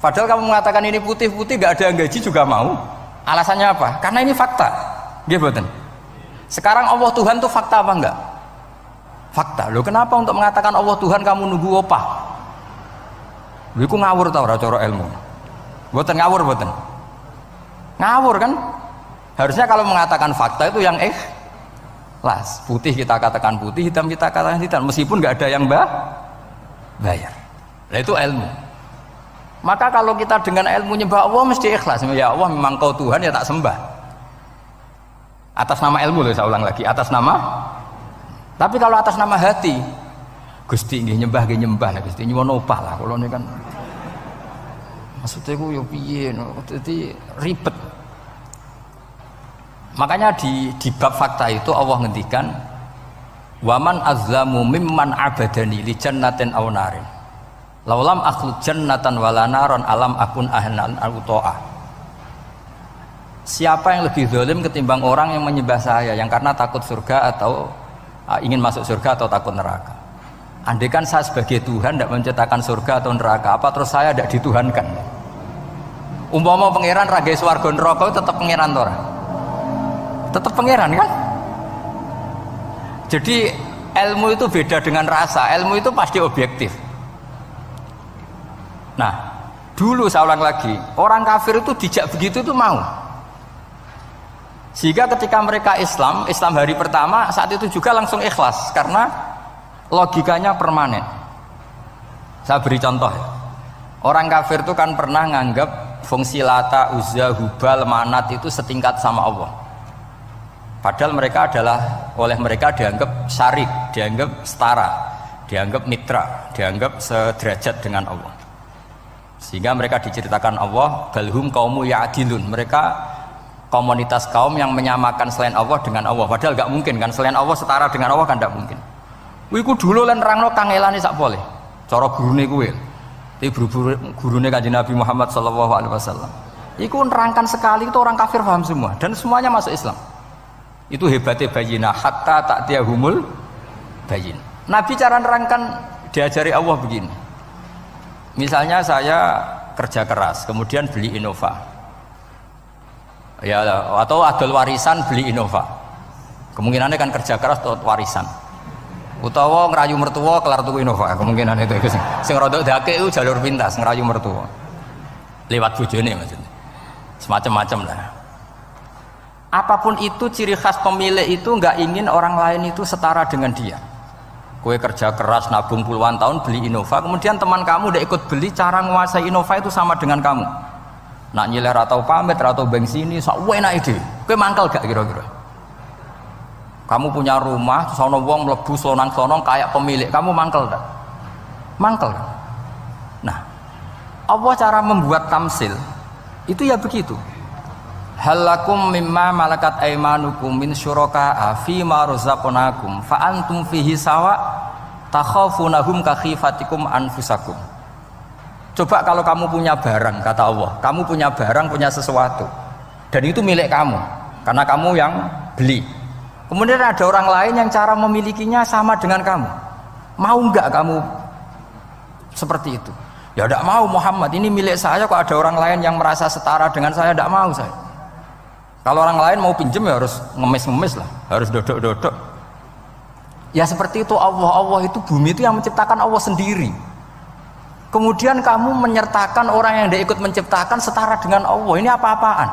Speaker 1: Padahal kamu mengatakan ini putih-putih, gak ada yang gaji juga mau. Alasannya apa? Karena ini fakta. Gimana? Sekarang Allah Tuhan itu fakta apa enggak? Fakta. Loh kenapa untuk mengatakan Allah Tuhan kamu nunggu opah? Loh itu ngawur tau cara ilmu. Boten ngawur boten. Ngawur kan? Harusnya kalau mengatakan fakta itu yang ikhlas. Putih kita katakan putih, hitam kita katakan hitam, meskipun nggak ada yang bayar. Nah itu ilmu. Maka kalau kita dengan ilmu nyembah Allah mesti ikhlas. Ya Allah memang kau Tuhan ya tak sembah. Atas nama ilmu loh, saya ulang lagi, atas nama. Tapi kalau atas nama hati, Gusti nggih nyembah lah Gusti nyuwun opah lah kalau ini kan. Maksudnya ku yo piye no, dadi ribet. Makanya di bab fakta itu Allah ngendikan waman azlamu mimman abadani li jannatin aw narin laulam akhluq jannatan wala naron alam akun ahlan al-uto'ah. Siapa yang lebih zalim ketimbang orang yang menyembah saya yang karena takut surga atau ingin masuk surga atau takut neraka. Andai kan saya sebagai Tuhan tidak menciptakan surga atau neraka, apa terus saya tidak dituhankan? Umpama pangeran ragai swarga neraka tetap pangeran tora, tetap pangeran kan? Jadi ilmu itu beda dengan rasa, ilmu itu pasti objektif. Nah, dulu saya ulang lagi, orang kafir itu dijak begitu itu mau. Sehingga ketika mereka Islam hari pertama saat itu juga langsung ikhlas karena logikanya permanen. Saya beri contoh ya. Orang kafir itu kan pernah nganggap fungsi Lata, Uzza, Hubal, Manat itu setingkat sama Allah. Padahal mereka oleh mereka dianggap syarik, dianggap setara, dianggap mitra, dianggap sederajat dengan Allah. Sehingga mereka diceritakan Allah balhum qaumu ya'dilun. Mereka komunitas kaum yang menyamakan selain Allah dengan Allah. Padahal gak mungkin kan, selain Allah setara dengan Allah kan gak mungkin. Iku dulu lan nerangno kangelane sak boleh. Cara gurune kuwi. Iki gurune Kanjeng Nabi Muhammad sallallahu alaihi wasallam. Iku nerangkan sekali itu orang kafir paham semua dan semuanya masuk Islam. Itu hebatnya bayina hatta ta'tiyahumul bayin. Nabi cara nerangkan diajari Allah begini. Misalnya saya kerja keras, kemudian beli Innova. Ya, atau adol warisan beli Innova. Kemungkinannya kan kerja keras atau warisan. Utawa ngerayu mertua kelar tuku Innova, kemungkinan itu sing rodok dake itu jalur pintas ngerayu mertua lewat bojone maksudnya semacam-macam lah. Apapun itu ciri khas pemilik itu nggak ingin orang lain itu setara dengan dia. Kue kerja keras nabung puluhan tahun beli Innova, kemudian teman kamu udah ikut beli, cara menguasai Innova itu sama dengan kamu. Nak nyiler atau pamit atau bensin sak enak ide. Kue mangkel gak kira-kira? Kamu punya rumah, terus ana wong mlebu slonang-slonong kayak pemilik, kamu mangkel tak? Mangkel. Nah, Allah cara membuat tamsil itu ya begitu. Halakum mimma malakat aimanukum min syuraka'a fi ma razaqnakum fa antum fihi sawa takhafunahum ka khifatikum anfusakum. Coba kalau kamu punya barang, kata Allah, kamu punya barang, punya sesuatu dan itu milik kamu karena kamu yang beli. Kemudian ada orang lain yang cara memilikinya sama dengan kamu. Mau enggak kamu seperti itu? Ya enggak mau Muhammad, ini milik saya kok ada orang lain yang merasa setara dengan saya, enggak mau saya. Kalau orang lain mau pinjem ya harus ngemis-ngemis lah, harus dodok-dodok. Ya seperti itu Allah itu bumi itu yang menciptakan Allah sendiri. Kemudian kamu menyertakan orang yang dia ikut menciptakan setara dengan Allah, ini apa-apaan?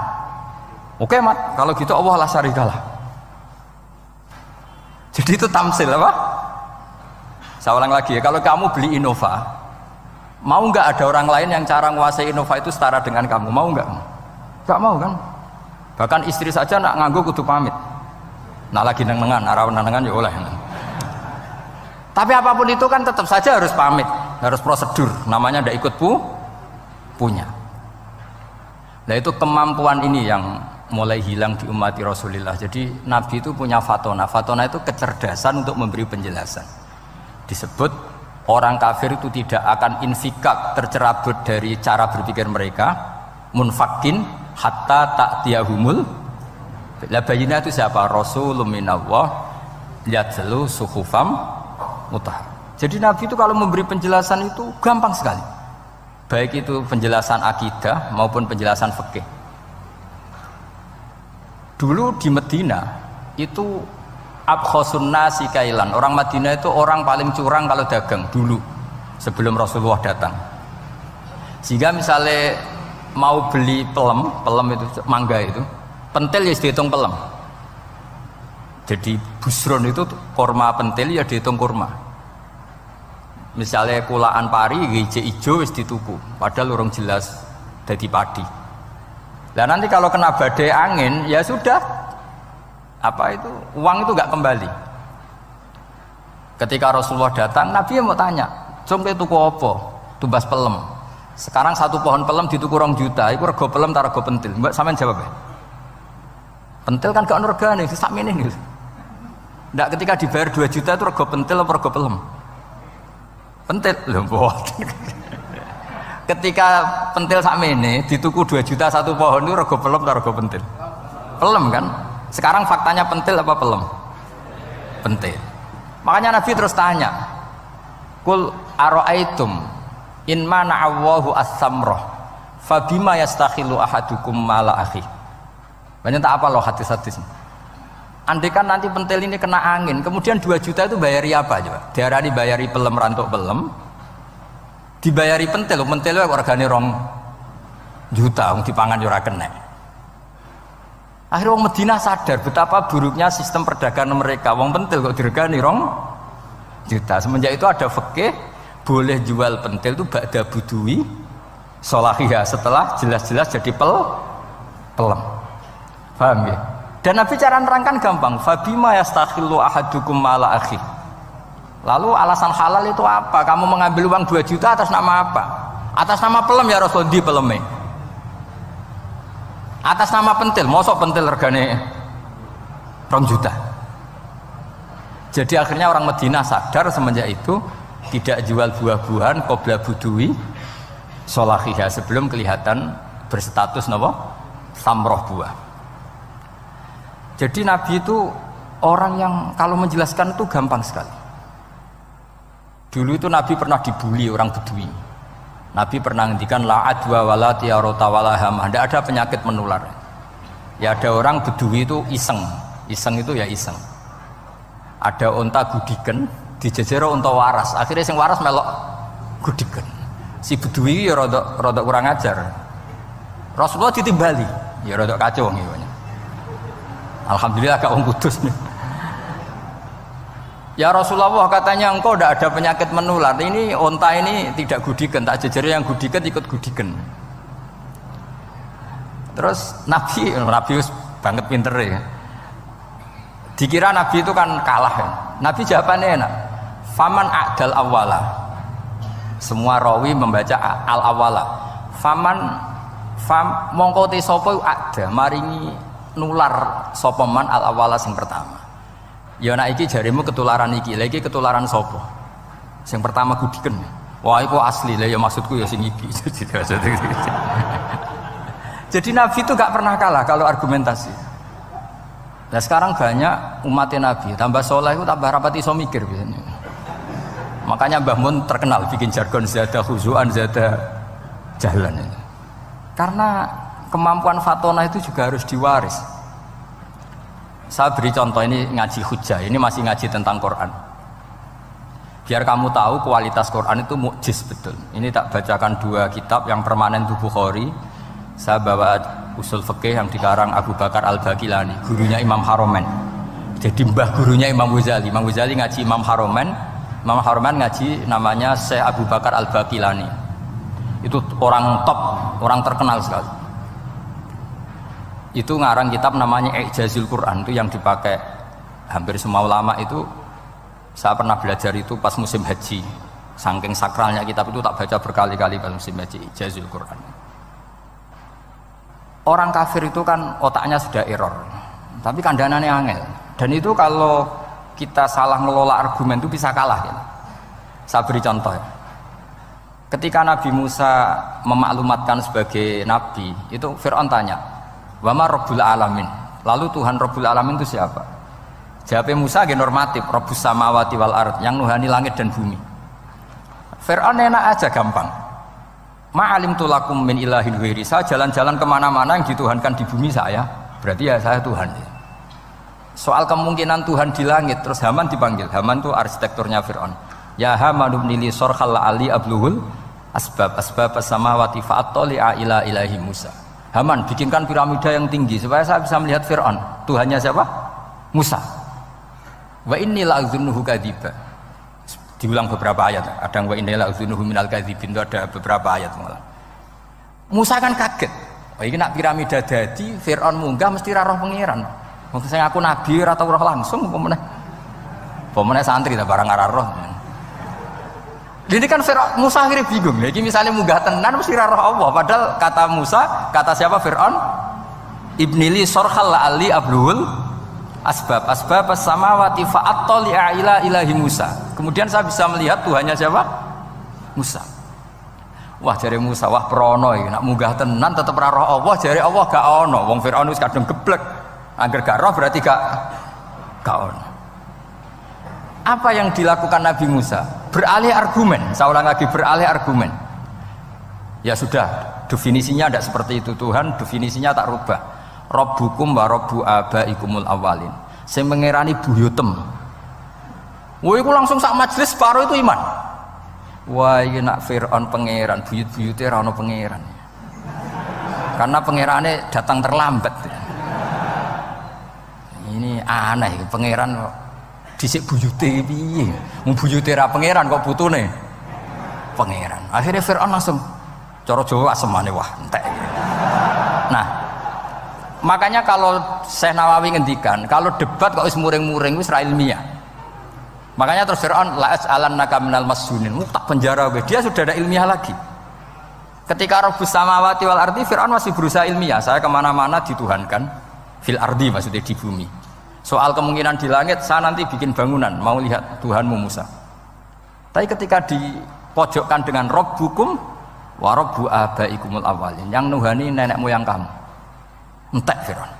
Speaker 1: Oke Mat, kalau gitu Allah la syarikalah. Jadi itu tamsil apa? Saya ulang lagi ya, kalau kamu beli Innova, mau nggak ada orang lain yang cara menguasai Innova itu setara dengan kamu? Mau nggak? Nggak mau kan? Bahkan istri saja nak nganggo kudu pamit. Nak lagi nengan, arawan nengan ya oleh. Tapi apapun itu kan tetap saja harus pamit, harus prosedur. Namanya ndak ikut punya. Nah itu kemampuan ini yang mulai hilang di umat Rasulullah. Jadi Nabi itu punya fatona. Fatona itu kecerdasan untuk memberi penjelasan. Disebut orang kafir itu tidak akan infikak, tercerabut dari cara berpikir mereka, munfakin hatta ta'tiyahumul. La bayina itu siapa? Rasulun minallah yatlu suhufam mutahhar. Jadi Nabi itu kalau memberi penjelasan itu gampang sekali. Baik itu penjelasan akidah maupun penjelasan fikih. Dulu di Medina itu abkhosun nasi kailan. Orang Madinah itu orang paling curang kalau dagang dulu sebelum Rasulullah datang. Sehingga misalnya mau beli pelem itu mangga itu, pentil ya dihitung pelem. Jadi busron itu kurma pentil ya dihitung kurma. Misalnya kulaan pari hijau ijo wis dituku, padahal urung jelas dadi padi. Nah nanti kalau kena badai angin ya sudah, apa itu uang itu nggak kembali. Ketika Rasulullah datang, Nabi mau tanya, "Cung tuku apa?" Tumbas pelem. Sekarang satu pohon pelem dituku 2 juta, itu rego pelem tar rego pentil. Mbak sampean jawab ya. Pentil kan gak ono regane, sakmene niku. Ndak ketika dibayar 2 juta itu rego pentil apa rego pelem? Pentil lho mboten. Ketika pentil sakmene dituku 2 juta satu pohon itu rego pelem atau rego pentil? Pelem kan? Sekarang faktanya pentil apa pelem? Pentil. Makanya Nabi terus tanya, "Qul ara'aitum in mana'allahu as-samrah fabima yastakhilu ahadukum mala akhi." Banyak tak apa loh hadis-hadis. Andai kan nanti pentil ini kena angin, kemudian 2 juta itu bayari apa coba? Diarani bayari pelem rantuk pelem, dibayari pentil, pentil itu regane 2 juta, dipangan yo ora kena. Akhirnya orang Madinah sadar betapa buruknya sistem perdagangan mereka. Wong pentil kok diregani 2 juta. Semenjak itu ada fikih boleh jual pentil itu ba'da budui sholahiyah, setelah jelas-jelas jadi pelem. Paham ya? Dan Nabi cara nerangkan gampang. Fabima yastakhillu ahadukum mala akhi. Lalu alasan halal itu apa? Kamu mengambil uang 2 juta atas nama apa? Atas nama pelem ya Rasul, di peleme. Atas nama pentil, mosok pentil regane 2 juta. Jadi akhirnya orang Madinah sadar semenjak itu tidak jual buah-buahan qabla budui sholahiyah, sebelum kelihatan berstatus napa? Samroh buah. Jadi Nabi itu orang yang kalau menjelaskan itu gampang sekali. Dulu itu Nabi pernah dibully orang Bedui. Nabi pernah ngendikan la adwa wala tiyarata wala hamah. Tidak ada penyakit menular. Ya ada orang Bedui itu iseng. Iseng itu ya iseng. Ada unta gudiken, dijejero unta waras. Akhirnya sing waras melok gudiken. Si Bedui ya rodok kurang ajar. Rasulullah ditimbali. Ya rodok kacau ngene. Alhamdulillah agak orang kudus nih. Ya Rasulullah, katanya engkau tidak ada penyakit menular. Ini onta ini tidak gudikan, tak jejer yang gudikan ikut gudikan. Terus Nabi banget pinter ya. Dikira Nabi itu kan kalah ya. Nabi jawabannya enak. Faman a'dal awala. Semua rawi membaca al awala. Mongko te sapa ada maringi nular sopeman al awala sing pertama. Ya nak iki jarimu ketularan iki, lagi ketularan sopo. Sing pertama gudiken. Wah iku asli lah ya, maksudku ya sing iki. Jadi Nabi itu gak pernah kalah kalau argumentasi. Nah sekarang banyak umatnya Nabi tambah soleh itu tambah rapat iso mikir biasanya. Makanya Mbah Mun terkenal bikin jargon zada khuzuan zada jalan. Karena kemampuan fatona itu juga harus diwaris. Saya beri contoh, ini ngaji hujjah, ini masih ngaji tentang Quran. Biar kamu tahu kualitas Quran itu mukjiz betul. Ini tak bacakan 2 kitab, yang permanen itu Bukhari. Saya bawa usul fikih yang dikarang Abu Bakar Al-Baqilani, gurunya Imam Haromen. Jadi mbah gurunya Imam Ghazali. Imam Ghazali ngaji Imam Haromen, Imam Haromen ngaji namanya Syekh Abu Bakar Al-Baqilani. Itu orang top, orang terkenal sekali. Itu ngarang kitab namanya I'jazul Quran, itu yang dipakai hampir semua ulama itu. Saya pernah belajar itu pas musim haji, saking sakralnya kitab itu tak baca berkali-kali pas musim haji, I'jazul Quran. Orang kafir itu kan otaknya sudah error, tapi kandhanane angel, dan itu kalau kita salah ngelola argumen itu bisa kalah ya. Saya beri contoh ya. Ketika Nabi Musa memaklumatkan sebagai nabi, itu Fir'aun tanya, "Wama Rabbul Alamin?" Lalu Tuhan Rabbul Alamin itu siapa? Jawabnya Musa ge normatif, Rabbus samawati wal ard, yang nuhani langit dan bumi. Fir'aun enak aja, gampang. Ma'alimtu lakum min ilahin ghairi. Saya jalan-jalan kemana-mana yang dituhankan di bumi saya, berarti ya saya Tuhan. Soal kemungkinan Tuhan di langit, terus Haman dipanggil. Haman itu arsitekturnya Fir'aun. Ya Haman ibn li sorkhal ali abluhul asbab as-samawati fa'attali'a ila ilahi Musa. Haman, bikinkan piramida yang tinggi supaya saya bisa melihat Fir'aun. Tuhannya siapa? Musa. Wa inni la'adzunuhu kadziba. Diulang beberapa ayat. Ada wa inni la'adzunuhu minal kadzibin, itu ada beberapa ayat malah. Musa kan kaget. Oh, ini nak piramida dadi Fir'aun munggah mesti ra roh pangeran. Wong sing aku nabi ora tau roh langsung pemenang santri ta barang ora roh. Ini kan Musa akhirnya bingung. Lagi misalnya munggah tenan mesti ra roh Allah, padahal kata Musa, kata siapa Fir'aun? ibnili sorhal la'ali abluhul asbab as-samawati fa'attali'a ila ilahi Musa. Kemudian saya bisa melihat Tuhannya siapa? Musa. Wah jare Musa, wah prono iki nak munggah tenan tetep ora roh Allah, jare Allah gak ono. Wong Firaun wis kadung geblek. Angger gak roh berarti gak ono. Apa yang dilakukan Nabi Musa? Beralih argumen. Saya ulang lagi, beralih argumen. Ya sudah, definisinya tidak seperti itu. Tuhan definisinya tak rubah. Rabbukum wa rabbu abaikumul awalin. Sing mengerani buyutem. Wah iku langsung sak majelis separuh itu iman. Wah iki nak Firaun pangeran, buyut-buyute ora ono pangeran. Karena pangerane datang terlambat. Ini aneh, pangeran dhisik buyute piye? Wong buyute ra pangeran kok putune pangeran. Akhirnya Firaun langsung cara Jawa asemane wah entek. Nah, makanya kalau Syekh Nawawi ngendikan, kalau debat kok wis muring-muring wis ra ilmiah. Makanya terus Firaun la as'alannaka minal masjunin, tak penjara we. Dia sudah ada ilmiah lagi. Ketika Rabbus samawati wal ardi, Firaun masih berusaha ilmiah. Saya kemana-mana dituhankan fil ardi, maksudnya di bumi. Soal kemungkinan di langit, saya nanti bikin bangunan, mau lihat Tuhanmu Musa. Tapi ketika dipojokkan dengan Rabbukum wa rabbu abaikumul awalin, yang nuhani nenek moyang kamu, entek Firaun.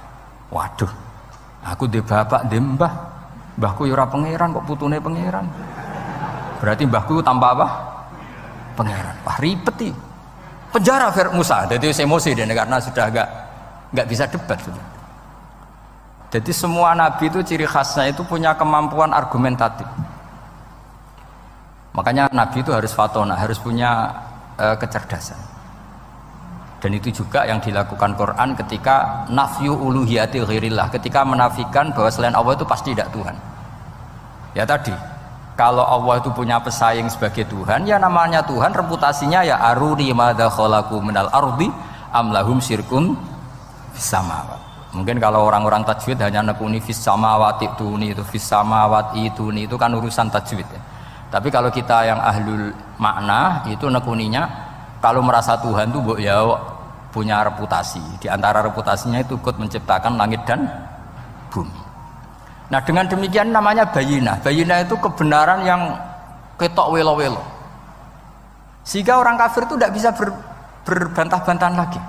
Speaker 1: Waduh, aku di bapak di mbah. Mbahku ya ora pangeran kok putune pangeran. Berarti mbahku tanpa apa? Pangeran. Wah ribet iki. Penjara Musa. Jadi emosi dia karena sudah enggak bisa debat sudah. Jadi semua nabi itu ciri khasnya itu punya kemampuan argumentatif. Makanya nabi itu harus fatona, harus punya kecerdasan. Dan itu juga yang dilakukan Quran ketika nafyu uluhiyati ghairillah, ketika menafikan bahwa selain Allah itu pasti tidak Tuhan. Ya tadi, kalau Allah itu punya pesaing sebagai Tuhan, ya namanya Tuhan, reputasinya ya aruni madza khalaqu minal ardi am lahum syirkun fis samawat. Mungkin kalau orang-orang tajwid hanya nekuni fis samawati itu fis samawati itu kan urusan tajwid ya. Tapi kalau kita yang ahlul makna itu nekuninya kalau merasa Tuhan itu ya punya reputasi. Di antara reputasinya itu ikut menciptakan langit dan bumi. Nah dengan demikian namanya bayinah. Bayinah itu kebenaran yang ketok welo-welo. Sehingga orang kafir itu tidak bisa berbantah-bantahan lagi.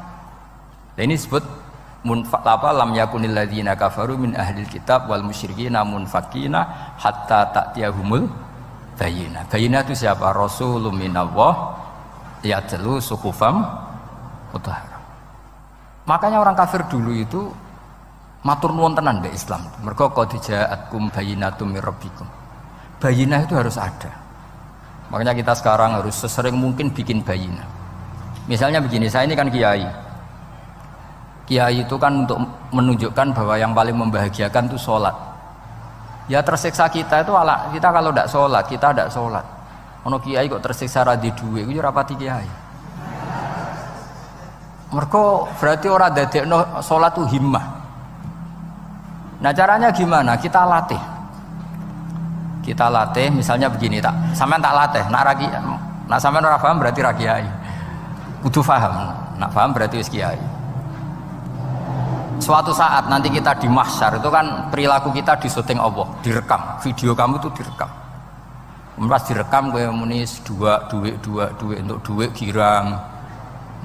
Speaker 1: Nah, ini disebut lam yakunil ladzina kafaru min ahlil kitab wal musyrikina munfakina hatta ta'tiyahumul bayinah. Bayinah itu siapa? Rasulun minallah yatlu suhufam mutahharah. Makanya orang kafir dulu itu matur nuwun tenan mbek Islam. Mergo qad ja'atkum bayyinatum mir rabbikum. Bayinah itu harus ada. Makanya kita sekarang harus sesering mungkin bikin bayinah. Misalnya begini, saya ini kan kiai. Kiai itu kan untuk menunjukkan bahwa yang paling membahagiakan itu sholat. Ya tersiksa kita itu kita kalau tidak sholat, kita tidak sholat. Ono kiai kok tersiksa ra di duwe, iku ora pati kiai. Mergo berarti ora dadekno sholat itu himmah. Nah caranya gimana? Kita latih. Kita latih, misalnya begini tak, sampean tak latih. Nak sampean ora paham berarti ra kiai. Kudu paham. Nak paham berarti wis kiai. Suatu saat nanti kita di mahsyar itu kan perilaku kita disuting Allah, direkam. Video kamu itu direkam. Pas direkam kowe muni duit untuk duit girang,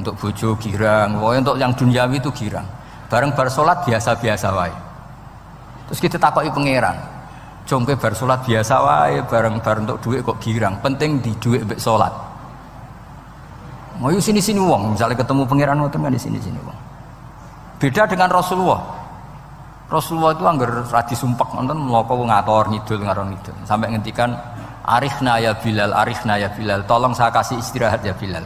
Speaker 1: untuk bojo girang, pokoknya untuk yang duniawi itu girang. Bareng bar salat biasa-biasa wae. Terus kita takoki pangeran, jongke bar salat biasa wae, bareng-bareng untuk duit kok girang. Penting di duit mbek salat. Mau sini-sini wong, misalnya ketemu pangeran ngoten kan di sini-sini wong. Beda dengan Rasulullah. Rasulullah itu anggar radi sumpek nonton mloko ngator ngidul ngaron ngidul. Sampai ngendikan Arifna ya Bilal, tolong saya kasih istirahat ya Bilal.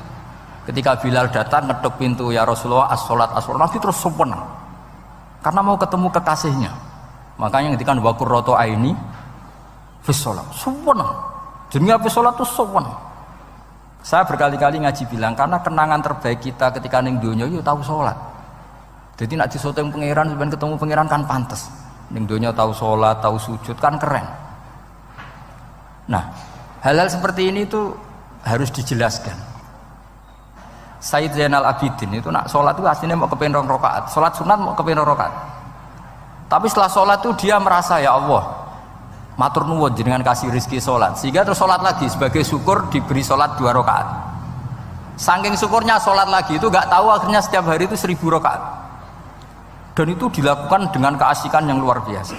Speaker 1: Ketika Bilal datang ngetuk pintu, ya Rasulullah as-sholat, Nabi terus sempurna karena mau ketemu kekasihnya. Makanya ngendikan wa qurratu aini fis sholat, sempurna. Jenenge fis sholat itu sempurna. Saya berkali-kali ngaji bilang karena kenangan terbaik kita ketika ning donya yo tahu sholat. Jadi nak disoteng pangeran, sampeyan ketemu pangeran kan pantes. Ning donya tahu sholat, tahu sujud kan keren. Nah, hal-hal seperti ini tuh harus dijelaskan. Sayyid Zainal Abidin itu nak sholat itu aslinya mau kepengen 2 rakaat, sholat sunat mau kepengen 2 rakaat. Tapi setelah sholat itu dia merasa ya Allah, matur nuwun jenengan kasih rezeki sholat, sehingga terus sholat lagi sebagai syukur diberi sholat 2 rakaat. Saking syukurnya sholat lagi itu nggak tahu akhirnya setiap hari itu 1000 rakaat. Dan itu dilakukan dengan keasikan yang luar biasa.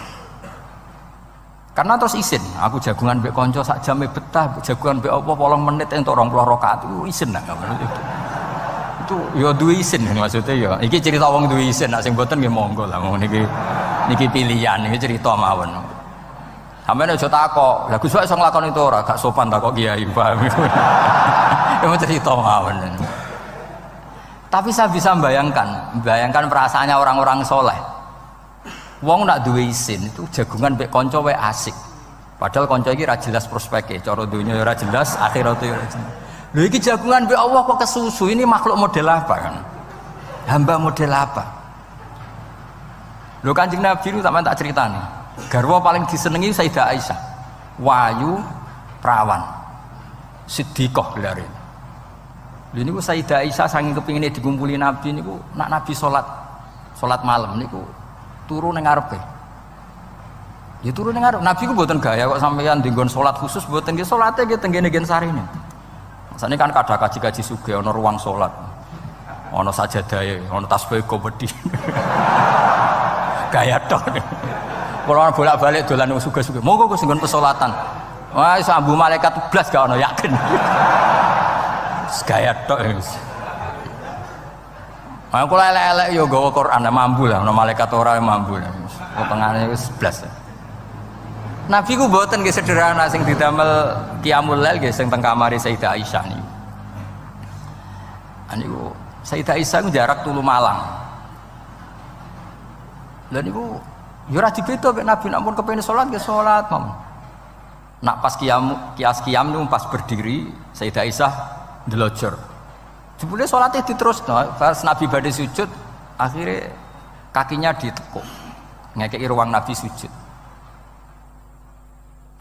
Speaker 1: Karena terus isin, aku jagungan mbek konco sak jam betah, jagungan mbek apa 8 menit entuk 20 rakaat itu isin lah itu ya duwe isin maksudnya ya iki cerita wong duwe isin nek sing mboten nggih monggo lah niki pilihan iki cerita mawon sampeyan aja takok lha Gus wae iso nglakoni itu ora gak sopan takok kiai paham itu cerita mawon tapi saya bisa bayangkan perasaannya orang-orang soleh wong nak duwe isin itu jagungan mbek kanca wae asik padahal kanca iki ra jelas prospeke cara dunya ya ora jelas akhirat ya ora jelas. Lho iki jagungan be Allah kok kesusu, ini makhluk model apa kan? Hamba model apa? Lho Kanjeng Nabi itu sampeyan tak critani. Garwa paling disenengi Sayyidah Aisyah. Wayu prawan. Siddiqah gelare. Lho niku Sayyidah Aisyah saking kepingine dikumpuli Nabi niku nak Nabi salat malam niku turu ning ngarepe. Ya turu ning ngarep. Nabi ku mboten gaya kok sampeyan dinggon salat khusus mboten nggih salate nggih tenggene gen sarine. Masane kan kada kaji-kaji sugih ana ruang salat. Ana sajadahe, ana tasbih komedi. Gaya tok. Kula bolak-balik dolan sugih-sugih. Monggo Gus nggon pesolatan. Wah iso ambu malaikat blas gak ana yakin. Gaya tok wis. Aku elek-elek yo gawa Quran mambu lah, ana malaikat ora mambu. Potongane wis blas. Nabi ku mboten nggih sederhana sing didamel qiyamul lail nggih sing teng kamare Sayyidah Aisyah niku. Niku Sayyidah Aisyah ku jarak tulu malang. Lha niku ya ora dibeda mek Nabi nek pun kepengin salat nggih salat mawon. Nak pas qiyam niku pas berdiri Sayyidah Aisyah ndelojor. Jebule salate diterusno pas Nabi badhe sujud akhirnya kakinya ditekuk. Ngekeki ruang Nabi sujud.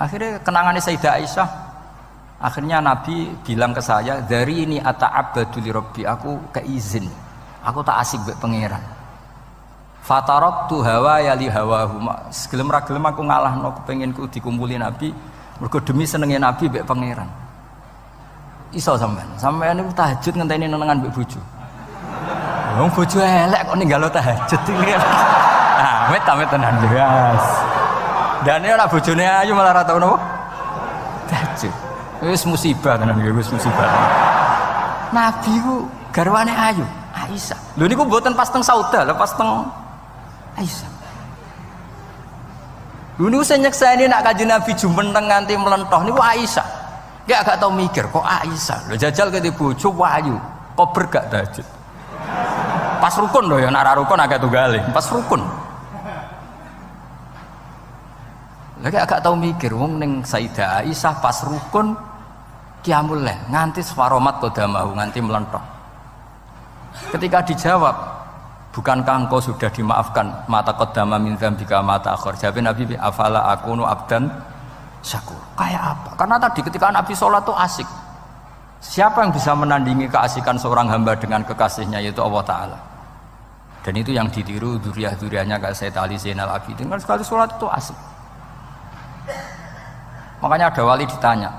Speaker 1: Akhirnya kenangannya Sayyidah Aisyah akhirnya Nabi bilang ke saya dari ini ata'abbadu li rabbi aku keizin aku tak asik mbek pangeran fataraktu hawa ya li hawahu segelem ra gelem aku ngalahno kepenginku dikumpuli Nabi mergo demi senenge Nabi mbek pangeran iso sampean niku tahajud ngenteni nenengan mbek bojo wong bojo elek kok ninggalo tahajud iki amit tenan jelas. Dan ini anak bojone ayu malah ra tau napa? Tahajud. Wis musibah tenan iki, wis musibah. Nabi ku garwane ayu, Aisyah. Lho niku mboten pas teng Sauda, lho pas teng Aisyah. Lho niku sing nyekseni nak Kanjeng Nabi jumenteng nganti mlentoh niku Aisyah. Gak tau mikir kok Aisyah. Lho jajal kete bojo ayu, kok bergak tahajud. Pas rukun lho ya nak ra rukun agak tunggale, pas rukun. Lagi agak tahu mikir, wong neng Sayyidah Aisyah pas rukun qiyamul lail nganti swaromat qadamahu nganti melentok. Ketika dijawab, bukankah engkau sudah dimaafkan mata qaddama min dzambika mata akhir? Jawab Nabi, afala akunu abdan syakur. Kayak apa? Karena tadi ketika Nabi sholat itu asik. Siapa yang bisa menandingi keasikan seorang hamba dengan kekasihnya yaitu Allah Ta'ala. Dan itu yang ditiru dzurriyyah-dzurriyyahnya kayak Sayyid Ali Zainal Abidin. Kan sekali sholat itu asik. Makanya ada wali ditanya,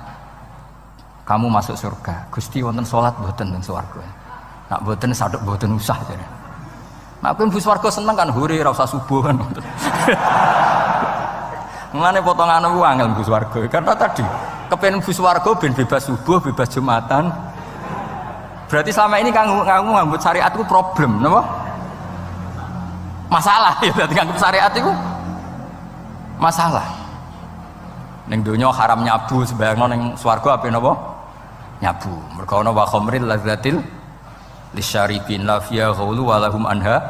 Speaker 1: kamu masuk surga, Gusti wonten salat mboten teng swarga. Nak mboten sadok mboten usah jare. Nak kowe mlebu swarga seneng kan hore ora usah subuh kan. Mengane potongan ku angel mlebu swarga. Karena tadi kepen mlebu swarga ben bebas subuh, bebas Jumatan. Berarti selama ini kamu ngambut syariat itu problem, napa? Masalah ya berarti ngambut syariat itu masalah. Ning donya haram nyabu sebayangno ning swarga ape napa? Nyabu. Mergo ana wa khamril lazzatil lisyaribin la fiya ghulu wa lahum anha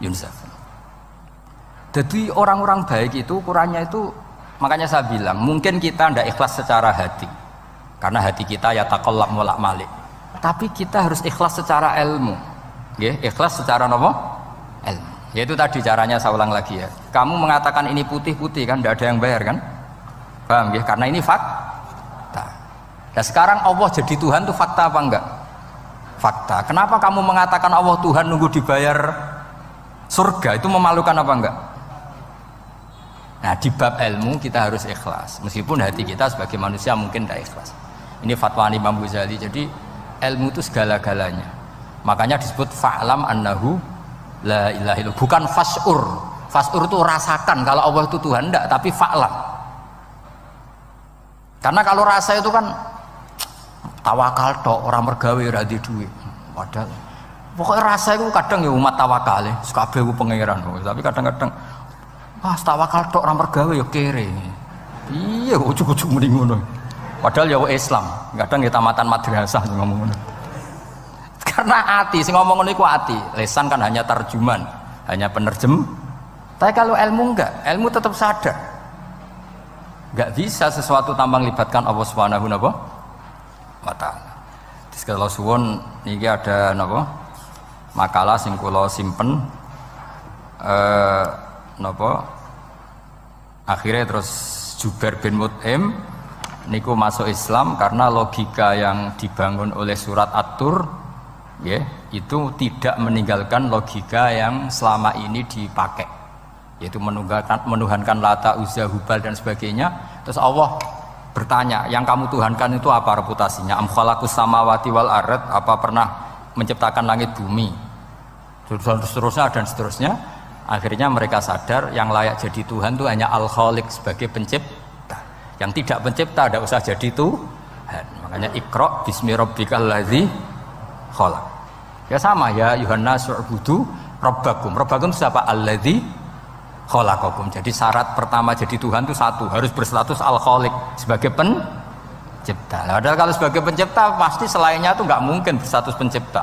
Speaker 1: yunzafun. Jadi orang-orang baik itu ukurannya itu makanya saya bilang mungkin kita ndak ikhlas secara hati. Karena hati kita ya taqallab molak malik. Tapi kita harus ikhlas secara ilmu. Nggih, ikhlas secara napa? Ilmu. Yaitu tadi caranya saya ulang lagi ya. Kamu mengatakan ini putih-putih kan ndak ada yang bayar kan? Paham ya? Karena ini fakta. Nah sekarang Allah jadi Tuhan itu fakta apa enggak? fakta. Kenapa kamu mengatakan Allah Tuhan nunggu dibayar surga? Itu memalukan apa enggak? Nah, di bab ilmu kita harus ikhlas. Meskipun hati kita sebagai manusia mungkin tidak ikhlas. Ini fatwa Imam Ghazali. Jadi ilmu itu segala-galanya. Makanya disebut fa'lam annahu la ilaha illallah. Bukan fas'ur. Fas'ur itu rasakan kalau Allah itu Tuhan, enggak, tapi fa'lam. Karena kalau rasa itu kan tawakal tok, orang mergawe ora di duit. Padahal pokoknya rasa itu kadang ya umat tawakal ya, kabeh ku pangeran. Tapi kadang-kadang tawakal tok orang mergawe ya kere. Iya, ujug-ujug muni ngono. Padahal ya Islam, kadang ya tamatan madrasah ngomong ngono. Karena hati, sing ngomong ngono iku hati. Lesan kan hanya terjemahan, hanya penerjem. Tapi kalau ilmu enggak, ilmu tetap sadar. Enggak bisa sesuatu tanpa melibatkan Allah Subhanahu wa ta'ala. Terus kalau suwun niki ada napa? Makalah sing kula simpen napa? Akhirnya terus Jubair bin Mut'im niku masuk Islam karena logika yang dibangun oleh surat At-Tur ya, itu tidak meninggalkan logika yang selama ini dipakai, yaitu menuhankan Lata, Uzza, Hubal dan sebagainya. Terus Allah bertanya, yang kamu tuhankan itu apa reputasinya? Am khalaqus samawati wal ard, apa pernah menciptakan langit bumi? Seterusnya dan seterusnya. Akhirnya mereka sadar yang layak jadi Tuhan itu hanya Al-Khaliq sebagai pencipta. Yang tidak pencipta tidak usah jadi Tuhan. Makanya Iqra bismi rabbikal ladzi khalaq. Ya sama ya, Yuhannas u'budu rabbakum. Rabbakum itu siapa? Alladzi khalaqakum. Jadi syarat pertama jadi Tuhan itu satu, harus berstatus Al-Khaliq sebagai pencipta. Nah, kalau sebagai pencipta pasti selainnya itu nggak mungkin berstatus pencipta.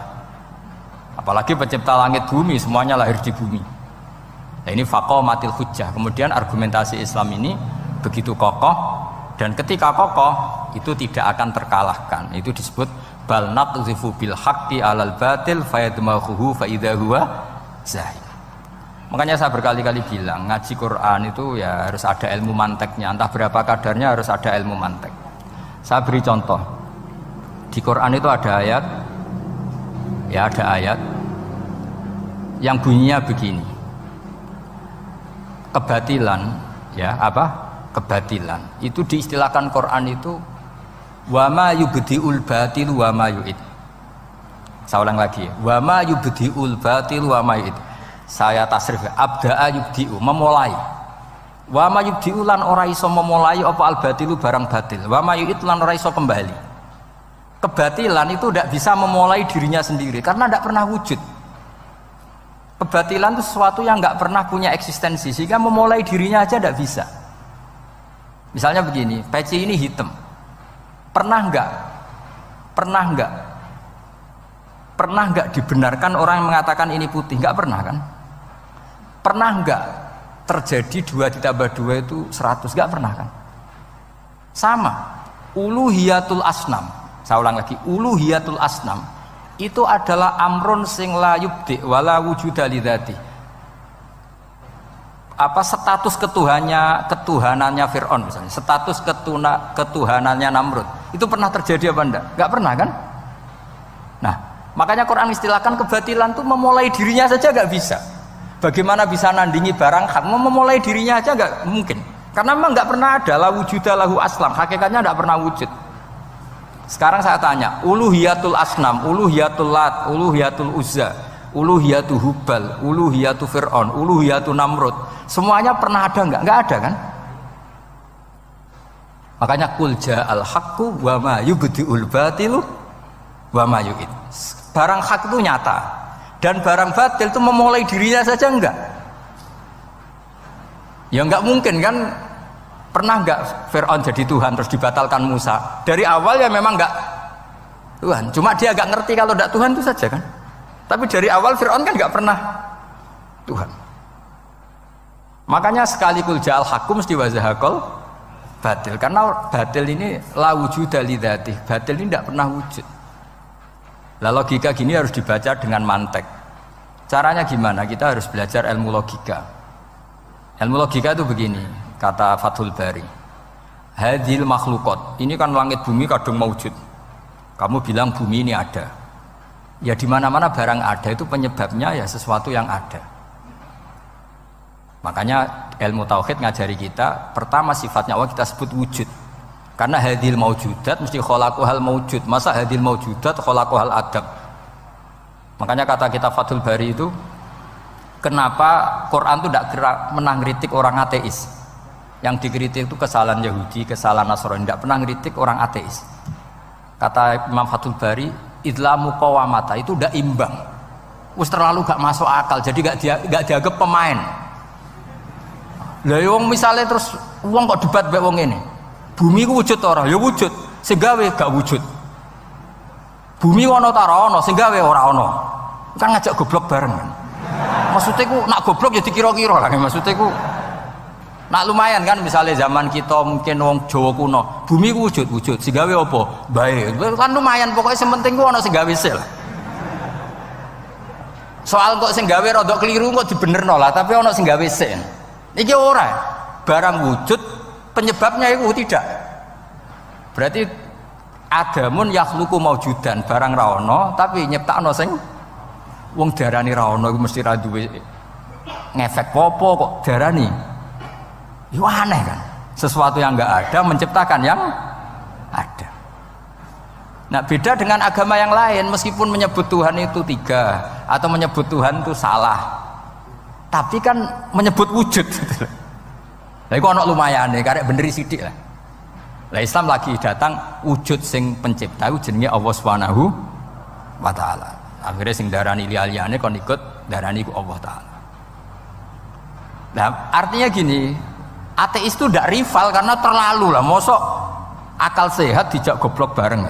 Speaker 1: Apalagi pencipta langit bumi, semuanya lahir di bumi. Nah, ini faqamatil hujjah. Kemudian argumentasi Islam ini begitu kokoh, dan ketika kokoh itu tidak akan terkalahkan. Itu disebut bal naqzifu bil haqqi 'alal batil fayadmaghuhu fa idza huwa zahir. Makanya saya berkali-kali bilang ngaji Quran itu ya harus ada ilmu manteknya, entah berapa kadarnya harus ada ilmu mantek. Saya beri contoh. Di Quran itu ada ayat, ya ada ayat yang bunyinya begini. Kebatilan, ya apa? Kebatilan. Itu diistilahkan Quran itu wa ma yubdiul batil wa ma yu'id. Saya ulang lagi. Wa ma yubdiul batil wa ma yu'id. Saya tasrif abda'a yubdi'u, memulai. Wa ma yubdi'u lan ora iso memulai apa al batilu barang batil. Wa ma yu'id lan ora iso kembali. Kebatilan itu tidak bisa memulai dirinya sendiri karena tidak pernah wujud. Kebatilan itu sesuatu yang nggak pernah punya eksistensi, sehingga memulai dirinya aja tidak bisa. Misalnya begini, peci ini hitam. Pernah nggak dibenarkan orang yang mengatakan ini putih? Nggak pernah kan? Pernah nggak terjadi 2 ditambah 2 itu 100? Nggak pernah kan? Sama, uluhiyatul asnam. Saya ulang lagi, uluhiyatul asnam itu adalah amrun sing la yubdi wala wujuda lidzati. Apa status ketuhanannya Fir'aun misalnya, status ketuhanannya Namrud itu pernah terjadi apa enggak? Enggak pernah kan? Nah, makanya Quran istilahkan kebatilan itu memulai dirinya saja enggak bisa. Bagaimana bisa nandingi barang hak? Memulai dirinya aja enggak mungkin. Karena memang enggak pernah ada la wujuda lahu aslam, hakikatnya enggak pernah wujud. Sekarang saya tanya, uluhiyatul asnam, uluhiyatul lat, uluhiyatul uzza, uluhiyatul hubal, uluhiyatul fir'aun, uluhiyatul namrud, semuanya pernah ada enggak? Enggak ada kan? Makanya qul ja'al haqqu wa ma yubdi'ul batilu wa ma yu'id. Barang hak itu nyata dan barang batil itu memulai dirinya saja enggak? Ya enggak mungkin kan? Pernah enggak Fir'aun jadi Tuhan terus dibatalkan Musa? Dari awal ya memang enggak Tuhan, cuma dia agak ngerti kalau enggak Tuhan itu saja kan. Tapi dari awal Fir'aun kan enggak pernah Tuhan. Makanya sekali kul ja'al haqqu mesti wazahaqal batil, karena batil ini la wujuda lidzatih. Batil ini enggak pernah wujud. Lah logika gini harus dibaca dengan mantek. Caranya gimana? Kita harus belajar ilmu logika. Ilmu logika itu begini, kata Fathul Bari, hadhil makhlukot, ini kan langit bumi kadung maujud. Kamu bilang bumi ini ada, Ya di mana-mana barang ada itu penyebabnya ya sesuatu yang ada. Makanya ilmu tauhid ngajari kita, pertama sifatnya Allah kita sebut wujud. Karena hadil maujudat mesti khalaqahal maujud. Masa hadil maujudat khalaqahal adam. Makanya kata kita Fathul Bari itu, kenapa Quran itu tidak pernah ngeritik orang ateis. Yang dikritik itu kesalahan Yahudi, kesalahan Nasrani, tidak pernah ngeritik orang ateis. Kata Imam Fathul Bari, idlamu qawamata itu udah imbang. Wis terlalu gak masuk akal, jadi gak dianggap pemain. Lah wong misalnya terus wong kok debat mbek wong ngene. Bumi ku wujud ora? Ya wujud. Sing gawe gak wujud. Bumi ana ta ora ana, sing gawe ora ana. Kan ngajak goblok bareng kan. Maksudnya ku nak goblok ya dikira-kira lah. Maksudnya ku nak lumayan kan misalnya zaman kita mungkin wong Jawa kuno, bumi ku wujud. Sing gawe apa? Bae. Kan lumayan pokoknya sing penting ku ana sing gawe sel. Soal kok sing gawe rada keliru kok dibenerno lah, tapi ana sing gawe sel. Iki ora barang wujud penyebabnya itu tidak. Berarti adamun yakhluqu maujudan barang ra ono tapi nyiptakno sing wong darani ra ono iku mesti ra duwe ngefek apa kok darani. Yo aneh kan. Sesuatu yang enggak ada menciptakan yang ada. Nah, beda dengan agama yang lain meskipun menyebut Tuhan itu 3 atau menyebut Tuhan itu salah. Tapi kan menyebut wujud gitu. Lah iku ana lumayane karek beneri sithik lah. Lah Islam lagi datang wujud sing pencipta iku jenenge Allah Subhanahu wa taala. Akhire sing darani liyane kon ikut darani ku Allah taala. Nah, artinya gini, ateis itu ndak rival karena terlalu lah, mosok akal sehat dijak goblok bareng.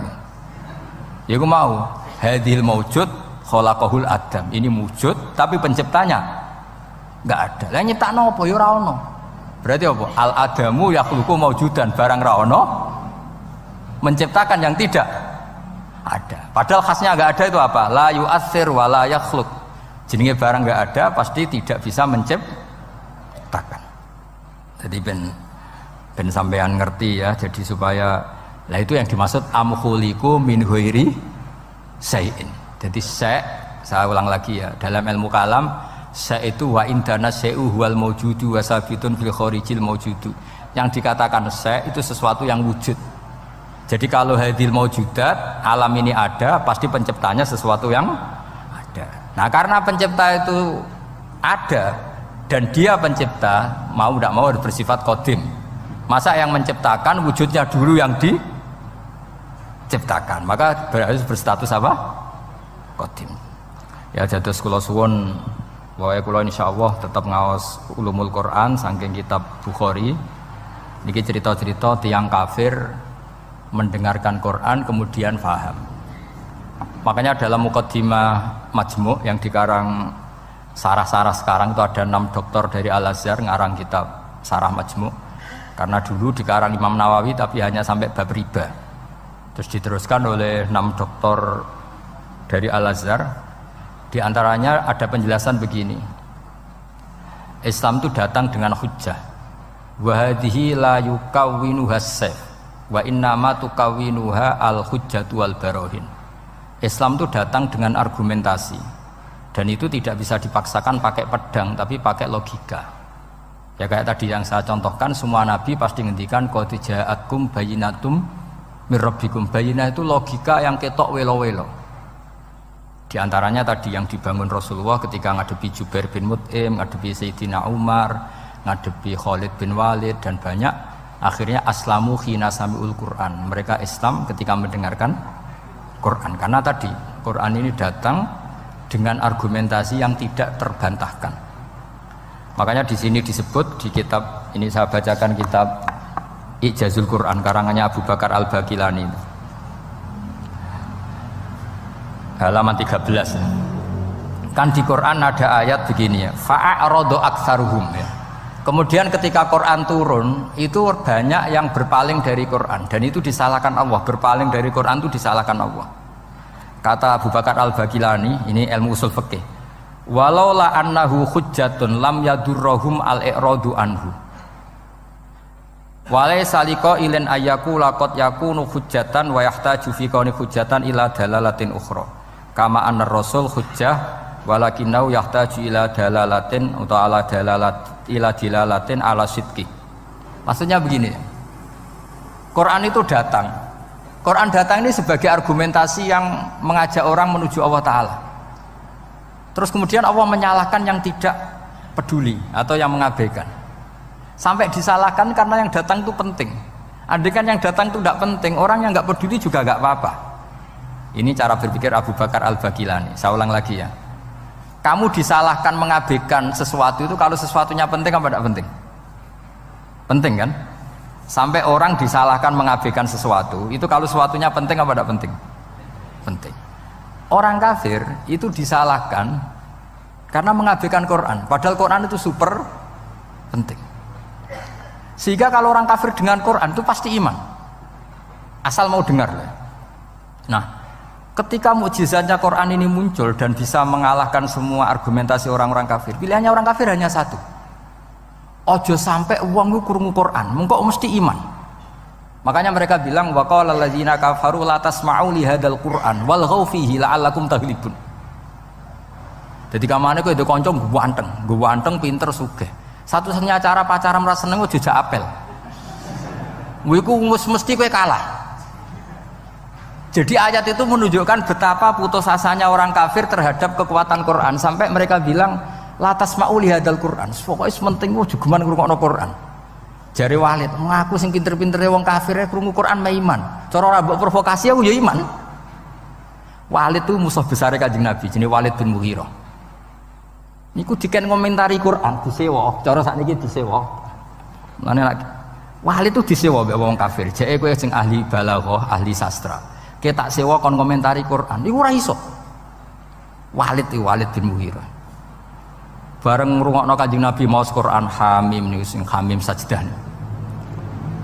Speaker 1: Ya iku mau hadil maujud khalaqahul adam. Ini wujud tapi penciptanya enggak ada. Lah nyiptakno apa ya ora ono. Berarti apa? Al adamu yakhluqu maujudan barang ra ono menciptakan yang tidak ada. Padahal khasnya enggak ada itu apa? La yu'athir wa la yakhluq. Jenenge barang enggak ada pasti tidak bisa menciptakan. Jadi ben sampean ngerti ya. Jadi supaya lah itu yang dimaksud amkhuliku min ghairi syai'in. Jadi saya ulang lagi ya, dalam ilmu kalam itu wa indana syai'u huwal maujudu wa sabitun fil kharijil maujudu. Yang dikatakan itu sesuatu yang wujud. Jadi kalau hadil maujudat, alam ini ada, pasti penciptanya sesuatu yang ada. Nah, karena pencipta itu ada dan dia pencipta, mau tidak mau harus bersifat qadim. Masa yang menciptakan wujudnya dulu yang diciptakan, maka harus berstatus apa? Qadim. Ya jatuh kula suwun bahwa kula insyaallah tetap ngaos ulumul Quran saking kitab Bukhari. Niki cerita-cerita tiang kafir mendengarkan Quran kemudian faham. Makanya dalam muqaddimah Majmu' yang dikarang sarah-sarah sekarang itu ada 6 doktor dari Al-Azhar ngarang kitab Sarah Majmu'. Karena dulu dikarang Imam Nawawi tapi hanya sampai bab riba. Terus diteruskan oleh 6 doktor dari Al-Azhar. Di antaranya ada penjelasan begini. Islam itu datang dengan hujjah. Wa hadhihi la yukawwinuha as-sayf wa innama tukawwinuha al-hujjatu wal barahin. Islam itu datang dengan argumentasi. Dan itu tidak bisa dipaksakan pakai pedang tapi pakai logika. Ya kayak tadi yang saya contohkan, semua nabi pasti ngendikan qad ja'akum bayyinatum mir rabbikum. Bayyinah itu logika yang ketok welo-welo. Di antaranya tadi yang dibangun Rasulullah ketika ngadepi Jubair bin Mut'im, ngadepi Sayyidina Umar, ngadepi Khalid bin Walid dan banyak. Akhirnya aslamu khina sami'ul Quran. Mereka Islam ketika mendengarkan Quran. Karena tadi Quran ini datang dengan argumentasi yang tidak terbantahkan. Makanya di sini disebut di kitab ini, saya bacakan kitab Ijazul Quran karangannya Abu Bakar Al-Baqilani. Halaman 13 ya. Kan di Quran ada ayat begini ya, fa'aradu aktsaruhum ya. Kemudian ketika Quran turun itu banyak yang berpaling dari Quran dan itu disalahkan Allah. Berpaling dari Quran itu disalahkan Allah. Kata Abu Bakar Al-Baqilani, ini ilmu usul fikih, walau la annahu hujjatun lam yadurruhum al-i'radu anhu walai saliko ilin ayyaku laqad yakunu hujjatan wa yahtaju fi kauni hujjatan ila dalalatin ukhra. Kama anna rasul hujjah walakinau yahtaju ila dalalatin atau ila dilalatin ala sidqi. Maksudnya begini, Quran itu datang. Quran datang ini sebagai argumentasi yang mengajak orang menuju Allah Ta'ala. Terus kemudian Allah menyalahkan yang tidak peduli atau yang mengabaikan. Sampai disalahkan karena yang datang itu penting. Andai kan yang datang itu tidak penting, orang yang nggak peduli juga nggak apa-apa. Ini cara berpikir Abu Bakar Al-Bagilani. Saya ulang lagi ya. Kamu disalahkan mengabaikan sesuatu itu kalau sesuatunya penting apa tidak penting? Penting kan? Sampai orang disalahkan mengabaikan sesuatu itu kalau sesuatunya penting apa tidak penting? Penting. Orang kafir itu disalahkan karena mengabaikan Quran. Padahal Quran itu super penting. Sehingga kalau orang kafir dengan Quran itu pasti iman. Asal mau dengar. Nah, ketika mukjizatnya Quran ini muncul dan bisa mengalahkan semua argumentasi orang-orang kafir, pilihannya orang kafir hanya satu. Ojo sampai uang lu krungu Quran, mengko mesti iman. Makanya mereka bilang wa qala alladzina kafaru la tasma'u li hadzal Qur'an walghaw fihi la'allakum taghlibun. Jadi kamane kowe ndek kanca ganteng, pinter sugih. Satu-satunya cara pacaran merasa seneng jejak apel. Kuwi ku mesti kowe kalah. Jadi ayat itu menunjukkan betapa putus asanya orang kafir terhadap kekuatan Quran sampai mereka bilang la tasma'u li hadzal Qur'an. Pokoke penting ku jugeman ngrungokno Quran. Jare Walid, ngaku sing pinter-pintere wong kafir krungu Quran mah iman. Cara ora mbok provokasi aku ya iman. Walid itu musuh besar Kanjeng Nabi, jenenge Walid bin Mughirah. Niku diken ngomentari Quran disewa, cara sakniki disewa. Mulane lagi Walid itu disewa mbek wong kafir. Jeke kowe sing ahli balaghah, ahli sastra. Kowe tak sewa kon komentari Quran. Niku ora iso. Walid bin Mughirah. Bareng ngrungokno Kanjeng Nabi maos Quran Hamim niku sing Hamim sajdah.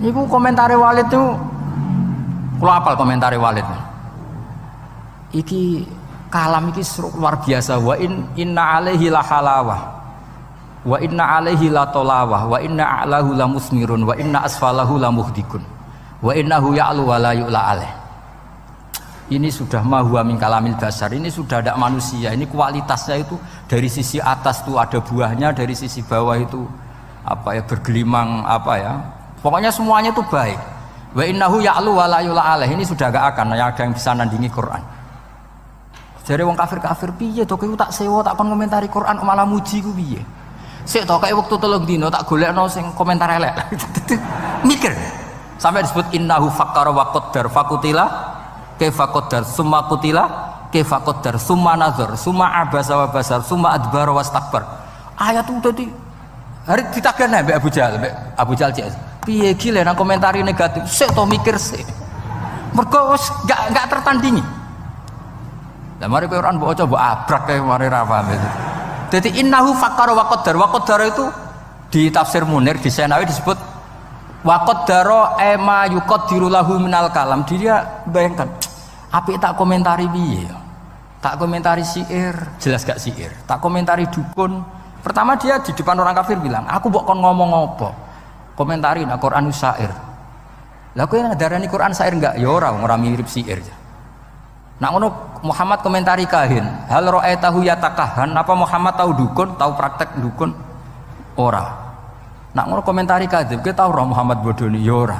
Speaker 1: Niku komentare Walid tuh kula apal komentare Walid. Iki kalam iki luar biasa wa inna alaihi la halawah wa inna alaihi la tolawah wa inna a'lahu la musmirun wa inna asfalahu la muhdikun wa innahu ya'lu wa la yu'la alaih. Ini sudah mahuwa min kalamil basar, ini sudah ada manusia, ini kualitasnya itu dari sisi atas tuh ada buahnya, dari sisi bawah itu apa ya bergelimang apa ya, pokoknya semuanya itu baik. Wa innahu ya'lu wa la yu'la alaih, ini sudah gak akan ada yang bisa nandingi Quran. Jadi wong kafir piye to kowe tak sewa tak kon komentari Quran malah muji ku piye? Sik to kae wektu 3 dina tak golekno sing komentar elek. Mikir. Sampai disebut innahu fakkara wa qaddar fakutila kaifa qaddar summa qutila kaifa qaddar summa nazar summa abasa wa basar summa adbara wastakbar. Ayat itu tadi hari ditagihne mbek Abu Jahal cek. Piye iki lek nang komentari negatif sik to mikir sik. Mergo wis enggak tertandingi. Lah mari kowe Quran mbok coba abrak kae mari ra paham itu. Dadi innahu fakkara wa qaddar itu di tafsir Munir di Senawi disebut wa qaddara ma yuqaddiru lahu minal kalam. Dia bayangkan apik tak komentari piye ya. Tak komentari syair, jelas gak syair. Tak komentari dukun. Pertama dia di depan orang kafir bilang, "Aku mbok kon ngomong apa?" Komentari nak Quran syair. Lah kowe ngadarani Quran syair enggak? Ya ora mirip syair. Nak ngono Muhammad komentari kahin, hal ra'aitahu yatakahan, apa Muhammad tahu dukun, tahu praktek dukun? Ora. Nak ngono komentari kadzib, kita tahu Muhammad bodoni ya ora.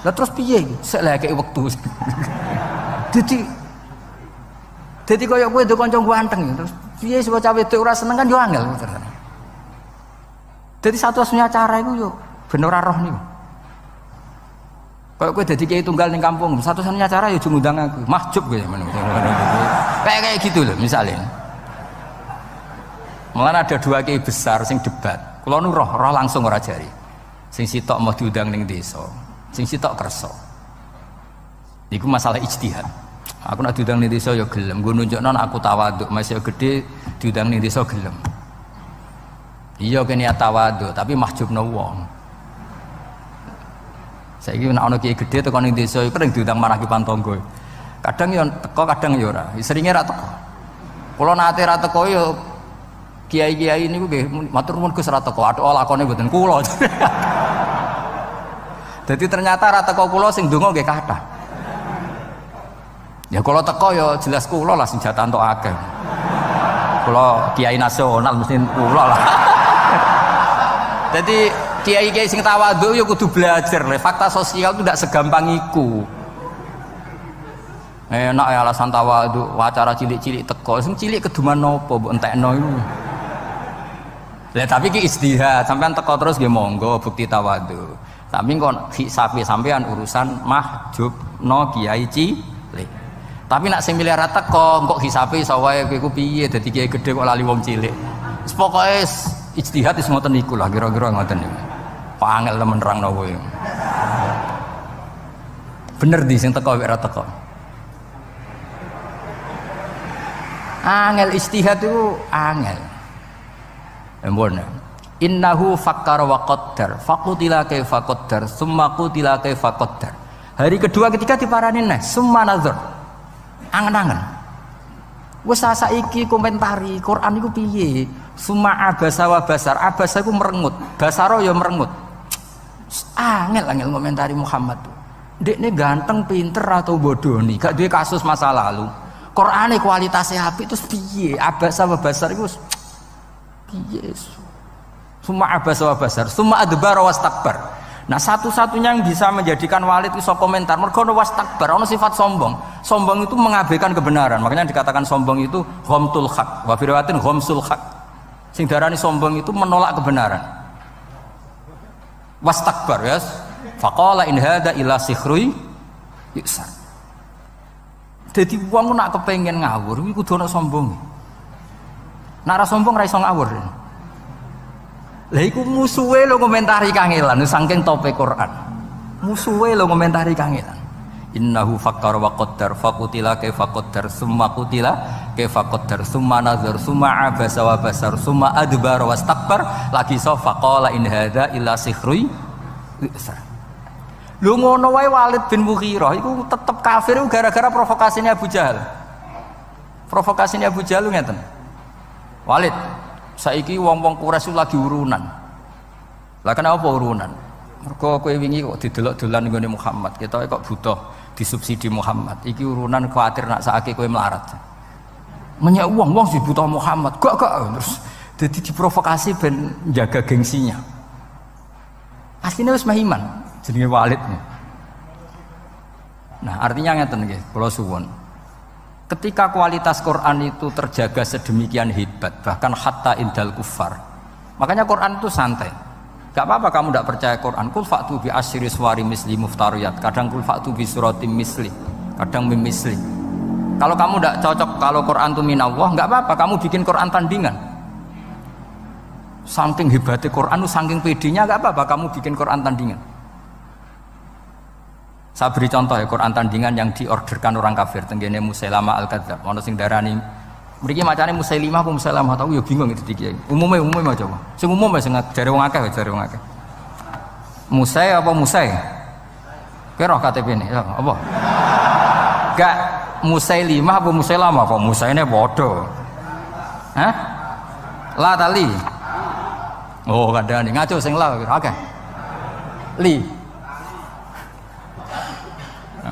Speaker 1: Lah terus piye? Sik lek kek wektu. Dadi koyo kowe ndek kanca ganteng terus piye sing bocah wedok ora seneng kan yo angel. Dadi satu-satunya cara iku yo ben ora roh niku. Kalau gue jadi kiai tunggal di kampung, satu-satunya cara ya ngundang aku, mahjub gue kayak gitu loh misalnya. Malah ada 2 kiai besar sing debat, kalau nu roh langsung ora jari. Sing sitok mau diundang ning desa, sing sitok kerso. Iku masalah ijtihad. Aku nak diundang ning desa ya gelem, gue nunjukno aku tawaduk, masih gede diundang ning desa gelem. Iya kene tawaduk, tapi mahjubno wong. Saiki nek ana kiai gedhe teko ning desa iku ning diundang marakipan tangga. Kadang yo teko, kadang yo ora. Seringe ra teko. Kula nate ra teko yo kiai-kiai niku nggih matur nuwun Gus ra teko. Aduh lakone mboten kula. Dadi ternyata ra teko kula sing donga nggih kathah. Ya kalau teko ya jelas kula lah sing jatah entuk akeh. Kula kiai nasional mesti kula lah. Jadi kiai-kiai sing tawadhu ya kudu belajar. Fakta sosial itu tidak segampang iku. Enak ya alasan tawadhu, wacara cilik-cilik teko. Sing cilik keduman nopo mbok entekno iku. Lah tapi ki istihad, sampean teko terus nggih monggo bukti tawadhu. Tapi kon hisabe sampean urusan mahjubno kiai cilik. Tapi nak sing miliaran teko kok hisabe iso wae kowe ku piye dadi kiai gedhe kok lali wong cilik. Wis pokoke ijtihad wis ngoten niku lah kira-kira ngoten niku. Pak angel temen nerangno kowe. Bener di sing teko ora teko. Angel ijtihad itu angel. Embon. Innahu fakkara wa qaddar, faqutila kaifa qaddar, summa qutila kaifa qaddar. Hari kedua ketiga diparani neh, summa nazar. Angen-angen. Wes saiki komentari Quran iku piye? Summa abasa wa basar. Abasa iku merengut, basaro ya merengut. Angel komentari Muhammad. Dekne ganteng, pinter atau bodoh nih, gak duwe kasus masa lalu. Qur'ane kualitasnya apik terus piye? Abasa wa basar iku piye? Summa abasa wa basar, summa adbara wastakbar. Nah, satu-satunya yang bisa menjadikan walid iso komentar mergo ono wastakbar, ono sifat sombong. Sombong itu mengabaikan kebenaran. Makanya dikatakan sombong itu ghamtul haq, wa fi riwayatin ghamsul haq. Sing darani sombong itu menolak kebenaran. Wastakbar ya. Faqala in hadza illa sihrui yusar. Dadi wong nak kepengin ngawur kuwi kudu ana sombong. Nek ora sombong ra iso ngawur. Lah iku musuhe lho komentari kangelan saking tope Quran. Musuhe lho komentari kangelan. Innahu fakkara wa qaddar faqutila kaifa qaddar summa qutila kaifa qaddar summa nazar summa abasa wa basar summa adbara wastakbar lagi faqala in hadza illa sihrui yusar. Lho ngono wae Walid bin Mughirah iku tetep kafir gara-gara provokasinya Abu Jahal. Provokasinya Abu Jahal ngeten. Walid saiki wong-wong Quraisy lagi urunan. Lah kenapa urunan? Mergo kowe wingi kok didelok-dolan nggone Muhammad. Ketoke kok butuh disubsidi Muhammad. Iki urunan kuwatir nak saiki kowe melarat. Menyek wong sing butuh Muhammad. Gak terus dadi diprovokasi ben jaga gengsinya. Asline wis mah iman jenenge Walid. Nah, artinya ngeten nggih, kula suwun. Ketika kualitas Quran itu terjaga sedemikian hebat, bahkan hatta indal kufar. Makanya Quran itu santai. Gak apa-apa kamu tidak percaya Quran. Kul fa'tu bi asyri suwari misli muftariyat. Kadang kul fa'tu bi suratim misli. Kadang mim misli. Kalau kamu tidak cocok kalau Quran itu minallah, gak apa-apa kamu bikin Quran tandingan. Saking hebatnya Quran, saking pedenya gak apa-apa kamu bikin Quran tandingan. Saya beri contoh ya Quran tandingan yang diorderkan orang kafir tenggene Musailamah al-Kadzdzab. Ono sing darani mriki macane Musailimah apa Musailamah tahu ya bingung itu iki. Umume mah coba. Sing umum sing jare wong akeh jare wong akeh. Musai apa Musai? Kira KTP ini ya apa? Gak Musailimah apa Musailamah kok Musaine padha. Hah? La tali. Oh kadane ngaco sing la akeh. Li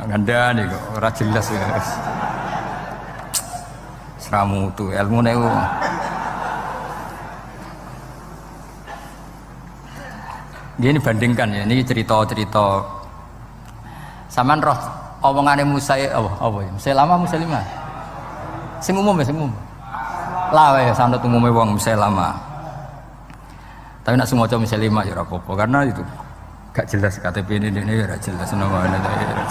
Speaker 1: ganda nih kok ora jelas ya. Seramu tuh ilmu nih. Gini bandingkan ya, ini cerita-cerita. Saman roh omongane Musa apa ya? Musailamah Musailimah. Sing umum ya, sing umum. Lah wae sanad umume wong Musailamah. Tapi nak semua cowok Musailimah ya ora apa-apa karena itu gak jelas KTP ini ora jelas nama ora jelas.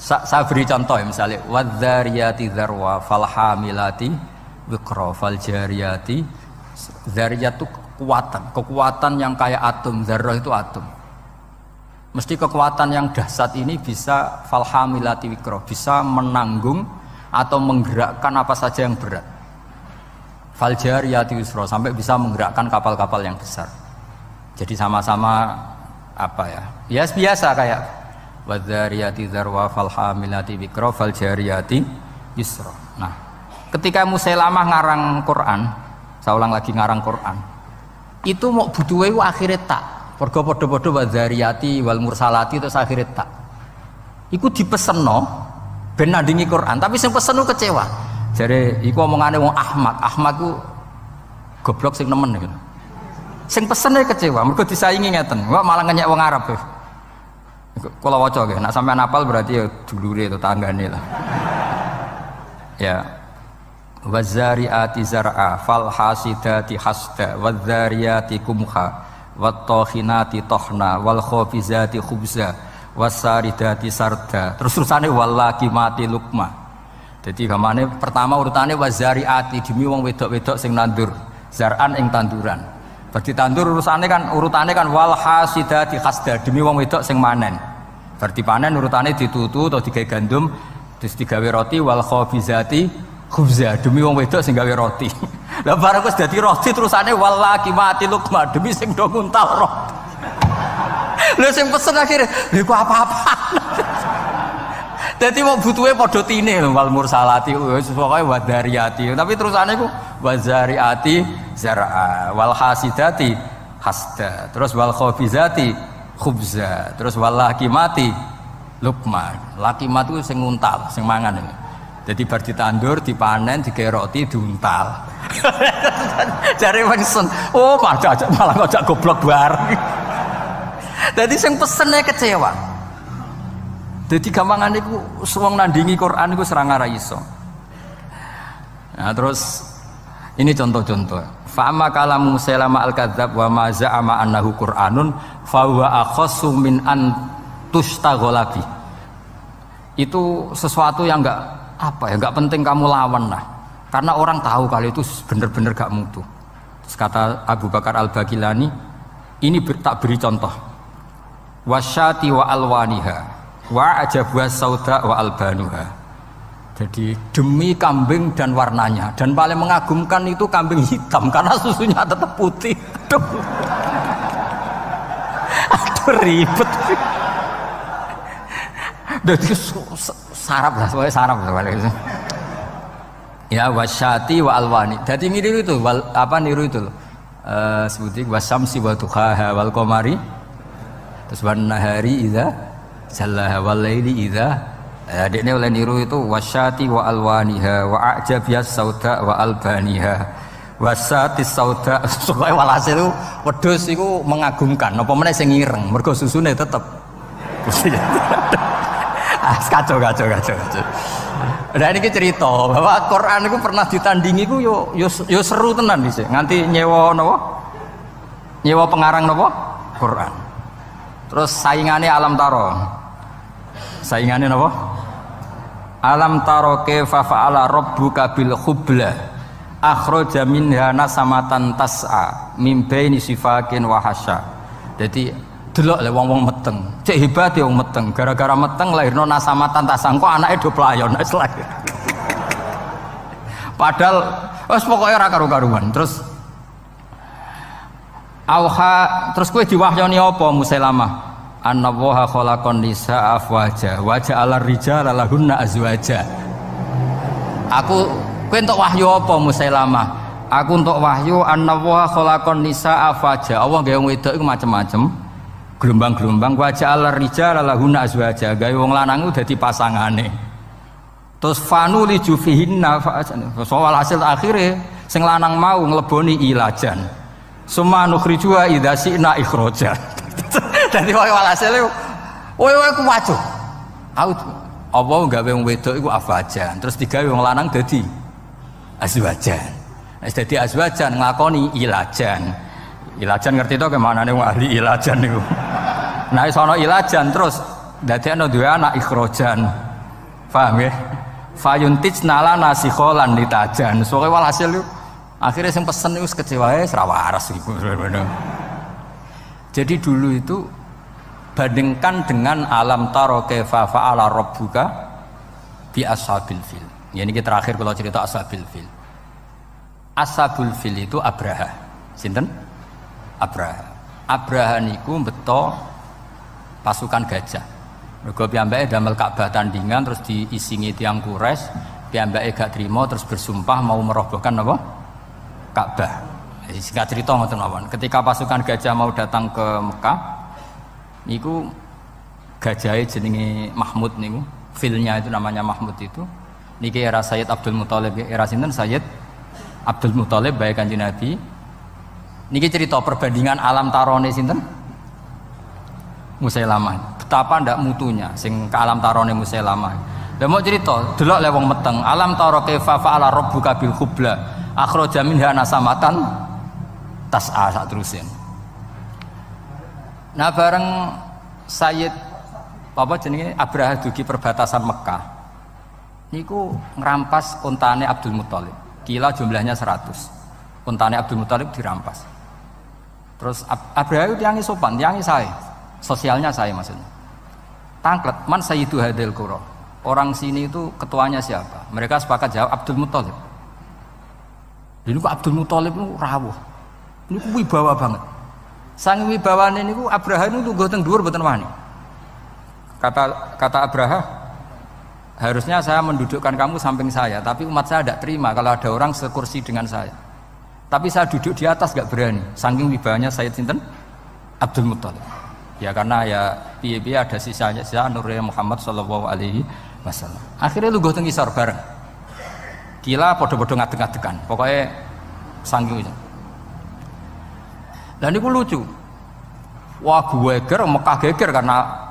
Speaker 1: Saya beri contoh ya misalnya wadzariyati dzarwa falhamilati wiqra faljariyati. Zariyat itu kekuatan yang kayak atom. Zarrah itu atom. Mesti kekuatan yang dahsyat ini bisa falhamilati wiqra, bisa menanggung atau menggerakkan apa saja yang berat. Faljariyati wisra, sampai bisa menggerakkan kapal-kapal yang besar. Jadi sama-sama apa ya? Ya biasa kayak wadzariyati dzarwa falhamilati wiqra faljariyati yusra. Nah, ketika Musailamah ngarang Quran, saya ulang lagi ngarang Quran. Itu mau butuhe ku akhire tak. Padha-padha wadzariyati wal mursalati terus akhire tak. iku dipesenno ben nandingi Quran, tapi sing pesen kecewa. Jare iku omongane wong Ahmad ku goblok sing nemen gitu. Sing pesene kecewa, mergo disaingi ngeten. Kok malah ngenyek wong Arab. Kula waca nggih, nek sampean hafal berarti ya dulure tetanggane lah. Ya. Wazariati zar'a fal hasidati hasda wadzariyati kumha wattokhinati tohna wal khofizati khubza wasaridati sarda. Terus-terusane wallaki mati lukma. Jadi gamane pertama urutane wazariati demi wong wedok-wedok sing nandur zar'an ing tanduran. Berarti tandur urutane kan wal hasidati hasda demi wong wedok sing manen. Berarti panen urutane ditutu atau digawe gandum terus digawe roti wal khofizati khubza demi wong wedok sing gawe roti. Lah bareng wis dadi roti terusane wallaki mati lukma demi sing do nguntal roti. Lha sing pesen akhire lha iku apa-apa. Dadi wong butuhe padha tine lho wal mursalati wis pokoke wadariyati. Tapi terusane iku wazariati zar'a wal hasidati hasda. Terus wal khofizati khubza. Terus wallaki mati lukma. Laki mati ku sing nguntal, sing mangan ini. Jadi bar ditandur, dipanen, digawe roti, diuntal. Jare wengsen, oh malah ngajak goblok bareng. Jadi sing pesene kecewa. Jadi gampangan iku wong nandingi Quran iku serang ora iso. Nah, terus ini contoh-contoh. Fa amma kalamu Musailama al-kadzdzab wa ma za'ama annahu Qur'anun fa huwa akhassu min an tushtaghala bi. Itu sesuatu yang enggak penting kamu lawan lah, karena orang tahu kalau itu benar-benar gak mutu. Terus kata Abu Bakar Al-Bagilani, ini tak beri contoh. Wasyati wa alwaniha wa ajabwa sauda wa albanuha. Jadi demi kambing dan warnanya, dan paling mengagumkan itu kambing hitam karena susunya tetap putih. Aduh ribet. Jadi sarap lah, soalnya sarap lah. Ya wasyati wa alwani. Jadi niru itu, niru itu loh. Sebutik wasamsi wa tuhaha wal qamari. Terus wan nahari idza jallaha wal laili idza. Adiknya oleh niru itu wasyati wa alwaniha wa a'jabiyas sauda wa albaniha. Wasati sauda. Soale walhasil itu wedhus iku mengagumkan. Apa meneh sing ireng, mergo susune tetep. Kacau. Nah ini cerita bahwa Quran itu pernah ditandingi ku yo seru tenan dhisik. Nganti nyewa napa? Nyewa pengarang napa? Quran. Terus saingannya alam taro. Saingannya napa? Alam taro kaifa fa'ala rabbuka bil khubla. Akhraja minha nasamatan tas'a min baini sifakin wa hasya. Jadi delok le wong-wong meteng. Cek hebat ya wong meteng. Gara-gara meteng lahirno nasamatan tasang kok anake do playon wis lahir. Padahal wis pokoke ora karu-karuan. Terus terus kowe diwahyoni apa Musailamah? Annallaha khalaqan nisaa afwaja wa ja'ala rijala lahunna azwaja. Kowe entuk wahyu apa Musailamah? Aku entuk wahyu annallaha khalaqan nisaa afwaja. Allah gawe wong wedok iku macam-macam. Gelombang-gelombang wajah Allah rijal lahuna azwaja gawe wong lanang ku dadi pasangane. Terus fanu li jufihinna soal hasil akhire sing lanang mau ngleboni ilajan. Summa nukhrijuha idza syi'na ikhraja. Dadi wae walhasil kowe ku wacu. Apa gawe wong wedok iku afwajan terus digawe wong lanang dadi azwajan. Wis dadi azwajan nglakoni ilajan. Ilajan ngerti to kemanane wong ahli ilajan niku. Nah iso ana ilajan terus dadekno duwe anak ikhrojan. Paham ya? Fayuntijna lana sikholan litajan. Soale walhasil akhirnya sing pesen niku kecewa wis ra waras iku. Jadi dulu itu bandingkan dengan alam taro kaifa fa'ala rabbuka bi ashabil fil. Ya ini terakhir kalau cerita ashabil fil. Ashabul fil itu Abraha. Sinten? Abraha niku beto pasukan gajah. Mergo piyambake damel Ka'bah tandingan terus diisingi tiang Quraisy, piyambake gak trimo terus bersumpah mau merobohkan apa? Ka'bah. Jadi singkat cerita ngoten mawon. Ketika pasukan gajah mau datang ke Mekah, niku Gajahnya jenenge Mahmud niku, filnya itu namanya Mahmud itu. Niki era Sayyid Abdul Muthalib, era sinten Sayyid Abdul Muthalib bae Kanjeng Nabi. Niki cerita perbandingan alam tarone sinten? Musailamah. Betapa ndak mutunya sing ke alam tarone Musailamah. Lah mau cerita, delok le wong meteng, alam taro kaifa fa'ala rabbuka bil khubla, akhraja minha nasamatan tas'a sak terusin. Nah bareng Sayyid apa jenenge Abraha dugi perbatasan Mekah. Niku ngerampas untane Abdul Muthalib. Kila jumlahnya 100. Untane Abdul Muthalib dirampas. Terus Abraha itu tiangi sopan, tiangi sae. Sosialnya saya maksudnya. Tangklet, man sayyidu hadil qura. Orang sini itu ketuanya siapa? Mereka sepakat jawab Abdul Muthalib. Ini kok Abdul Muthalib itu rawuh. Ini ku wibawa banget. Sang wibawane niku Abraha niku tunggu teng dhuwur mboten wani. Kata Abraha, harusnya saya mendudukkan kamu samping saya, tapi umat saya tidak terima kalau ada orang sekursi dengan saya. Tapi saya duduk di atas gak berani. Saking wibawanya Sayyid sinten? Abdul Muthalib. Ya karena ya piye-piye ada sisa nurnya Muhammad sallallahu alaihi wasallam. Akhirnya lu gotong isor bareng. Kila podo-podo ngadeg-ngadegan. Pokoknya saking itu. Dan itu lucu. Wah gue geger, Mekah geger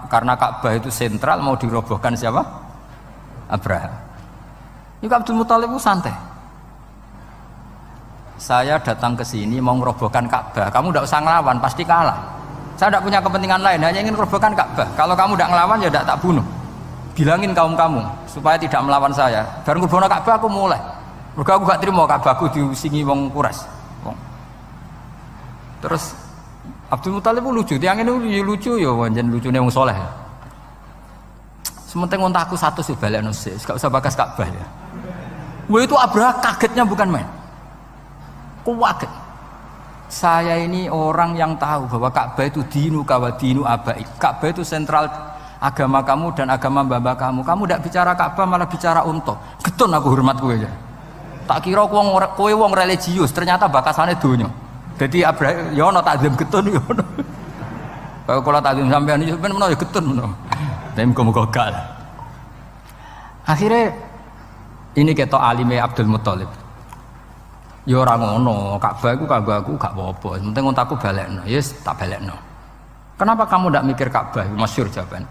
Speaker 1: karena Ka'bah itu sentral mau dirobohkan siapa? Abraha. Ini Abdul Muthalib itu santai. Saya datang ke sini mau merobohkan Ka'bah. Kamu tidak usah ngelawan, pasti kalah. Saya tidak punya kepentingan lain, hanya ingin merobohkan Ka'bah. Kalau kamu tidak ngelawan ya tidak tak bunuh. Bilangin kaum kamu supaya tidak melawan saya. Bareng merobohkan Ka'bah aku mulai. Mergo aku gak terima Ka'bahku diusingi wong Quraisy. Terus Abdul Muthalib lucu, tiang ini lucu ya, wajan lucunya wong soleh. Sementing untaku satu sih balik nusik, gak usah bakas Ka'bah ya. Wah itu Abraha kagetnya bukan main. Kaget. Saya ini orang yang tahu bahwa Ka'bah itu dinu kawa dinu abaik. Ka'bah itu sentral agama kamu dan agama mbah kamu. Kamu tidak bicara Ka'bah malah bicara unta. Getun aku hormat kowe ya. Tak kira kowe wong religius, ternyata bakasane donya. Jadi Abraha ya ono takzim getun ya ono. Kalau takzim sampean iki ben menawa ya getun menawa. Tapi muga-muga gak. Akhirnya ini ketok alime Abdul Muthalib. Ya ora ngono, Ka'bah iku kanggo aku gak apa-apa. Penting untaku balekno. Yes, tak balekno. Kenapa kamu ndak mikir Ka'bah? Masyhur jawaban.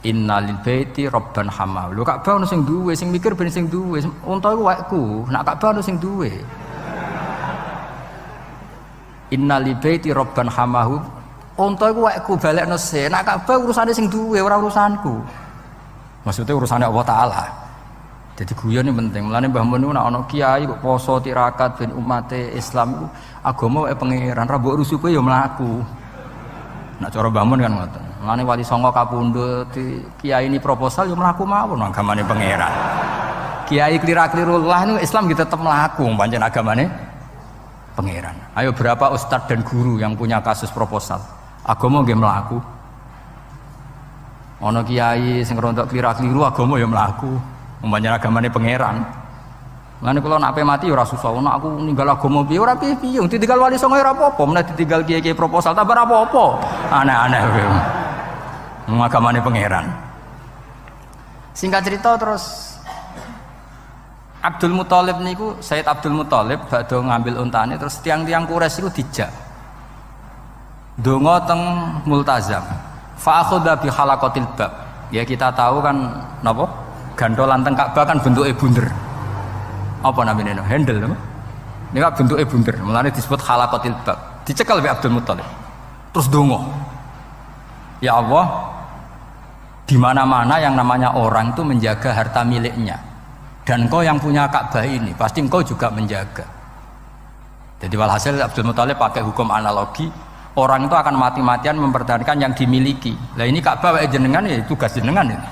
Speaker 1: Innalil baiti rabban hamaw. Lho Ka'bah ono sing duwe, sing mikir ben sing duwe. Unta iku waekku, nak Ka'bah ono sing duwe. Innalil baiti rabban hamahu. Unta iku waekku balekno se. Nak Ka'bah urusane sing duwe, ora urusanku. Maksudnya urusannya Allah Ta'ala. Jadi guyon ini penting. Mulane Mbah Mun nek ana kiai kok poso tirakat ben umate Islam iku agama wae pangeran, ra mbok rusuke ya mlaku. Nek cara Mbah Mun kan ngoten. Mulane Wali Songo kapundhut kiai ini proposal ya mlaku mawon agamane pangeran. Kiai klira-kliru lah niku Islam gitu tetep mlaku pancen agamane pangeran. Ayo berapa ustadz dan guru yang punya kasus proposal? Agama nggih mlaku. Ana kiai sing rontok klira-kliru agama ya mlaku. Membanyak agamane pangeran. Lan kula nak ape mati ya ora susah. Nek aku ninggal agama piye ora piye-piye. Ditinggal Wali Songo ora apa-apa, meneh ditinggal kiai-kiai proposal ta ora apa-apa. Aneh-aneh kowe. Agamane pangeran. Singkat cerita terus Abdul Muthalib niku Sayyid Abdul Muthalib badhe ngambil untane terus tiang-tiang Quraisy iku dijak. Donga teng multazam. Fa akhadha bi halaqatil bab. Ya kita tahu kan napa? Gandolan teng Ka'bah kan bentuknya bunder. Apa namanya? Handle apa? Ini kan bentuknya bunder. Mulane disebut halaqatil bab. Dicekel oleh Abdul Muthalib. Terus dongo. Ya Allah, di mana-mana yang namanya orang itu menjaga harta miliknya. Dan engkau yang punya Ka'bah ini, pasti engkau juga menjaga. Jadi walhasil Abdul Muthalib pakai hukum analogi. Orang itu akan mati-matian mempertahankan yang dimiliki. Lah ini Ka'bah wae jenengan ya tugas jenengan ini.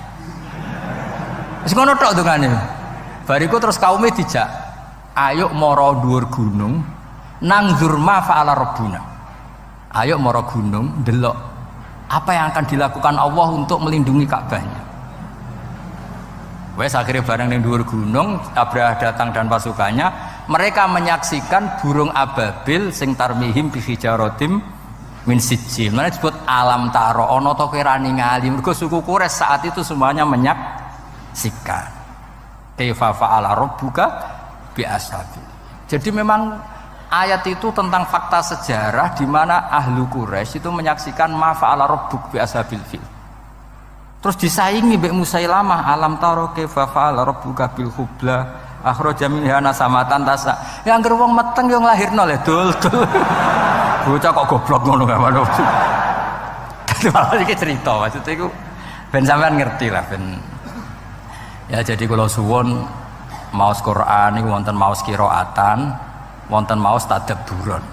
Speaker 1: Wis ngono tok dongane. Bariku terus kaume dijak, ayo mara dhuwur gunung nang zurma fa'ala rabbuna. Ayo mara gunung delok apa yang akan dilakukan Allah untuk melindungi Ka'bahnya. Wes akhirnya bareng ning dhuwur gunung, Abraha datang dan pasukannya, mereka menyaksikan burung ababil sing tarmihim bi hijaratim min sijil. Mana disebut alam taro ono to kira ningali. Mergo suku Quraisy saat itu semuanya menyaksikan. Kaifa fa'ala rabbuka bi ashabil. Jadi memang ayat itu tentang fakta sejarah di mana ahlu Quraisy itu menyaksikan ma fa'ala rabbuk bi ashabil fil. Terus disaingi mbek Musailamah, alam taro kaifa fa'ala rabbuka bil hubla akhraja minha nasamatan tasa. Ya anggere wong meteng yo nglahirno le dul. Bocah kok goblok ngono gak mano. Malah iki cerita maksudnya iku ben sampean ngerti lah ben. Ya jadi kula suwun maos Quran niku wonten maos qiraatan, wonten maos tadabburan.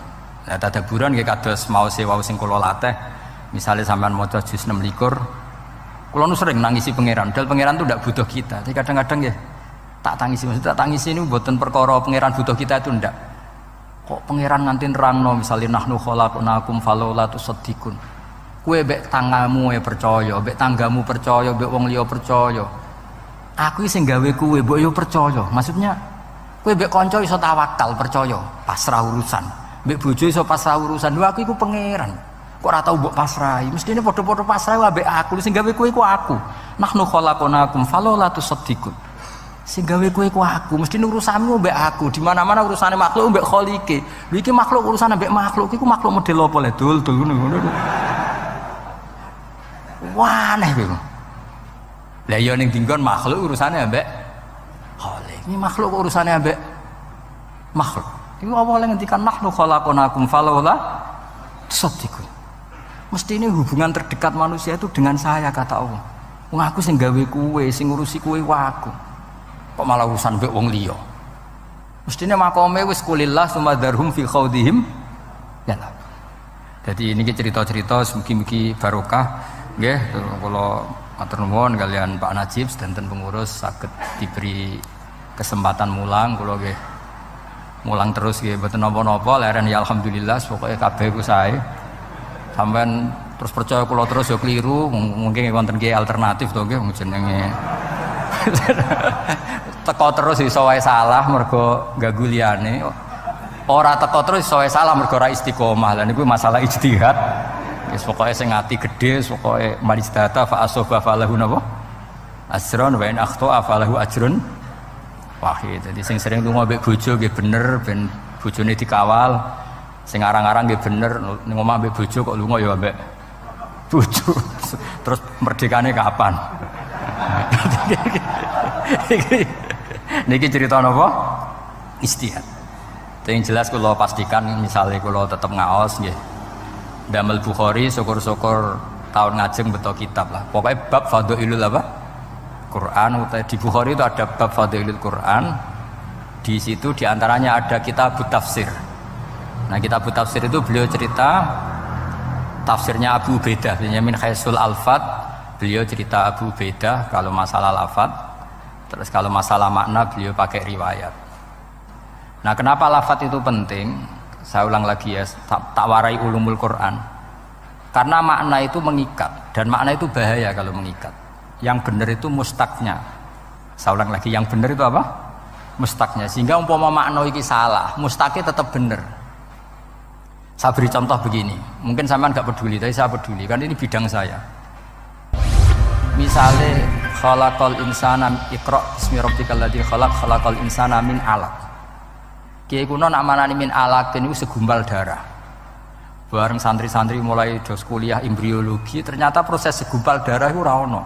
Speaker 1: Nah tadabburan nggih kados maos wau sing kula latih. Misale sampean maca juz 6 likur, kula nu sering nangisi pangeran. Dal pangeran tuh ndak butuh kita. Tapi kadang-kadang ya tak tangisi, maksudnya tak tangisi ini mboten perkara pangeran butuh kita itu ndak. Kok pangeran nganti nerangno misalnya nahnu khalaqnakum falaula tusaddiqun. Kowe mbek tanggamu percaya, mbek tanggamu percaya, mbek wong liya percaya. Aku sing gawe kowe mbok yo percaya. Maksudnya kowe mbek kanca iso tawakal percaya, pasrah urusan. Mbek bojo iso pasrah urusan. Lho aku iku pangeran. Kok ora tau mbok pasrahi. Mestine padha-padha pasrah mbek aku. Sing gawe kowe iku aku. Nahnu khalaqnakum falaula tusaddiqun. Sing gawe kowe ku aku, mesti urusanmu mbek aku. Di mana-mana urusane makhluk mbek Khalike. Lho iki makhluk urusane mbek makhluk, iku makhluk model apa le? Dul ngono. Wah, aneh kowe. Lah ya ning dinggon makhluk urusane mbek Khalik. Ini makhluk urusane mbek makhluk. Iku awale ngendikan nahnu khalaqnakum falaula tusaddiqun. Mesti ini hubungan terdekat manusia itu dengan saya kata Allah. Wong aku sing gawe kowe, sing ngurusi kowe wae. Kok malah urusan mbek wong liya. Mestine makome wis kulillah sumadarhum fi khaudihim. Ya lah. Jadi ini cerita-cerita mugi-mugi barokah nggih kula matur nuwun kalian Pak Najib sedanten pengurus saged diberi kesempatan mulang kula nggih. Mulang terus nggih mboten napa-napa leren ya alhamdulillah pokoke kabeh ku sae. Sampeyan terus percaya kula terus ya keliru mungkin wonten nggih alternatif to nggih jenenge teko terus iso wae salah mergo ganggu liyane. Ora teko terus iso wae salah mergo ora istiqomah. Lah niku masalah ijtihad. Wis pokoke sing ati gedhe pokoke marisdata fa asofa falahu napa? Ajrun wa in akhta falahu ajrun wahid. Jadi sing sering lunga mbek bojo nggih bener ben bojone dikawal. Sing arang-arang nggih bener ning omah mbek bojo kok lunga ya mbek bojo. Terus merdekane kapan? Niki cerita napa? Istihad. Yang jelas kalau pastikan misalnya kalau tetap ngaos nggih. Damel Bukhari syukur-syukur tahun ngajeng beto kitab lah. Pokoknya bab fadhailul apa? Quran. Di Bukhari itu ada bab fadhailul Quran. Di situ diantaranya ada kitab tafsir. Nah kitab tafsir itu beliau cerita tafsirnya Abu Ubaidah min Khaisul Alfat. Beliau cerita Abu Ubaidah kalau masalah lafaz. Terus kalau masalah makna beliau pakai riwayat. Nah kenapa lafaz itu penting? Saya ulang lagi ya, tak warai ulumul Quran. Karena makna itu mengikat dan makna itu bahaya kalau mengikat. Yang benar itu mustaknya. Saya ulang lagi, yang benar itu apa? Mustaknya. Sehingga umpama makna iki salah, mustaknya tetap benar. Saya beri contoh begini. Mungkin sampean nggak peduli, tapi saya peduli. Kan ini bidang saya. Misalnya khalaqal insana iqra bismi rabbikal ladzi khalaqal insana min alaq. Kiai kuno nak manani min alaq niku segumpal darah. Bareng santri-santri mulai dos kuliah embriologi, ternyata proses segumpal darah iku ora ono.